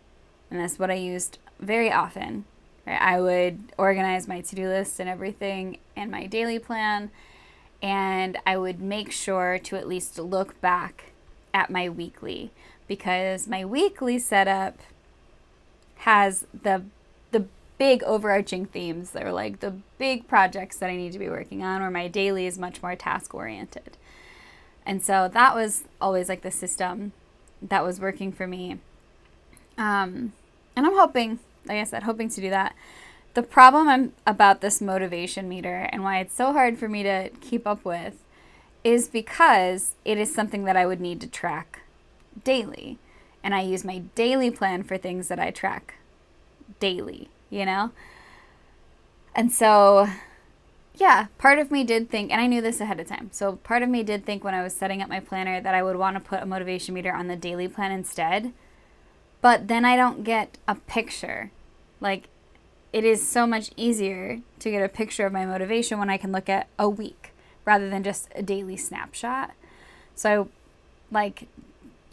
and that's what I used very often, right? I would organize my to-do list and everything in my daily plan, and I would make sure to at least look back at my weekly, because my weekly setup has the big overarching themes. They're like the big projects that I need to be working on, where my daily is much more task oriented. And so that was always like the system that was working for me. And I'm hoping, like I said, hoping to do that. The problem about this motivation meter and why it's so hard for me to keep up with is because it is something that I would need to track daily. And I use my daily plan for things that I track daily, you know? And so, yeah, part of me did think, and I knew this ahead of time, so part of me did think when I was setting up my planner that I would want to put a motivation meter on the daily plan instead. But then I don't get a picture. Like, it is so much easier to get a picture of my motivation when I can look at a week rather than just a daily snapshot. So, like,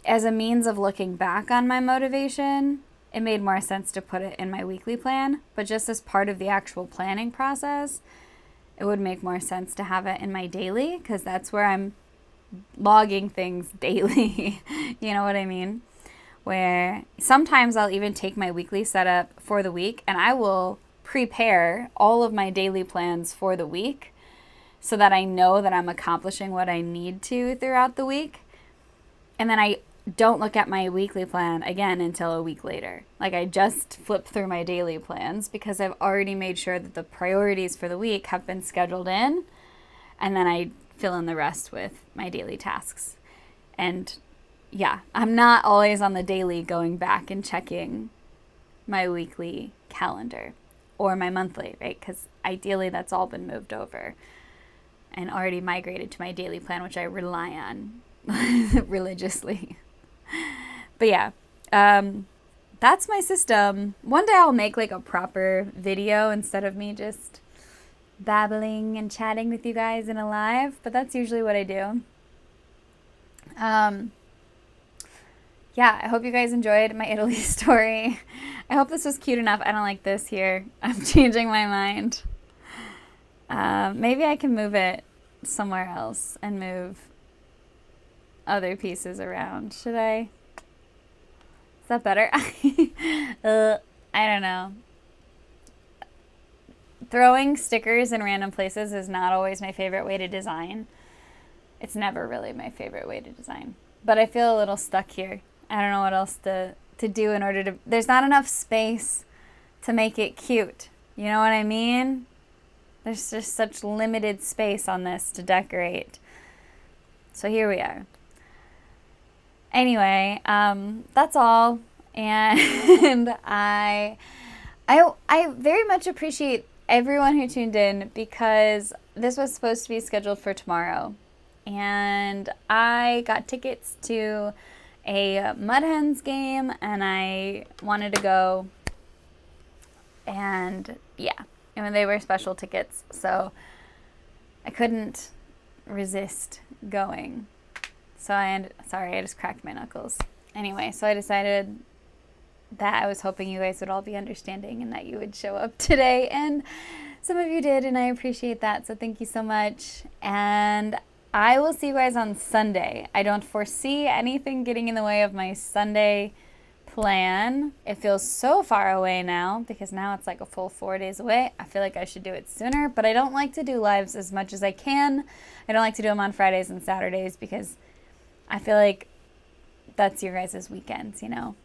as a means of looking back on my motivation, it made more sense to put it in my weekly plan. But just as part of the actual planning process, it would make more sense to have it in my daily, because that's where I'm logging things daily. You know what I mean? Where sometimes I'll even take my weekly setup for the week and I will prepare all of my daily plans for the week so that I know that I'm accomplishing what I need to throughout the week. And then I don't look at my weekly plan again until a week later. Like, I just flip through my daily plans because I've already made sure that the priorities for the week have been scheduled in, and then I fill in the rest with my daily tasks. And yeah, I'm not always on the daily going back and checking my weekly calendar or my monthly, right? Because ideally that's all been moved over and already migrated to my daily plan, which I rely on religiously. But yeah, that's my system. One day I'll make like a proper video instead of me just babbling and chatting with you guys in a live, but that's usually what I do. Yeah, I hope you guys enjoyed my Italy story. I hope this was cute enough. I don't like this here. I'm changing my mind. Maybe I can move it somewhere else and move other pieces around. Should I? Is that better? I don't know. Throwing stickers in random places is not always my favorite way to design. It's never really my favorite way to design. But I feel a little stuck here. I don't know what else to do in order to... There's not enough space to make it cute. You know what I mean? There's just such limited space on this to decorate. So here we are. Anyway, that's all. And I very much appreciate everyone who tuned in, because this was supposed to be scheduled for tomorrow. And I got tickets to a Mud Hens game, and I wanted to go. And yeah, and they were special tickets, so I couldn't resist going. So sorry, I just cracked my knuckles. Anyway, so I decided that I was hoping you guys would all be understanding and that you would show up today. And some of you did, and I appreciate that. So thank you so much. And I will see you guys on Sunday. I don't foresee anything getting in the way of my Sunday plan. It feels so far away now, because now it's like a full 4 days away. I feel like I should do it sooner, but I don't like to do lives as much as I can. I don't like to do them on Fridays and Saturdays, because I feel like that's your guys' weekends, you know?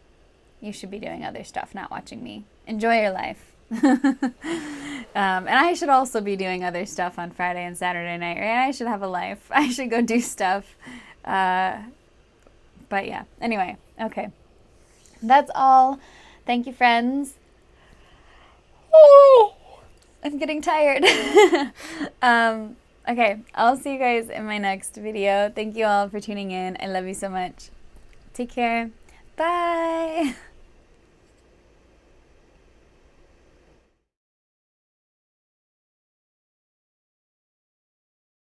You should be doing other stuff, not watching me. Enjoy your life. And I should also be doing other stuff on Friday and Saturday night, right? I should have a life. I should go do stuff. But yeah, anyway, okay. That's all. Thank you, friends. Oh, I'm getting tired. Okay, I'll see you guys in my next video. Thank you all for tuning in. I love you so much. Take care. Bye.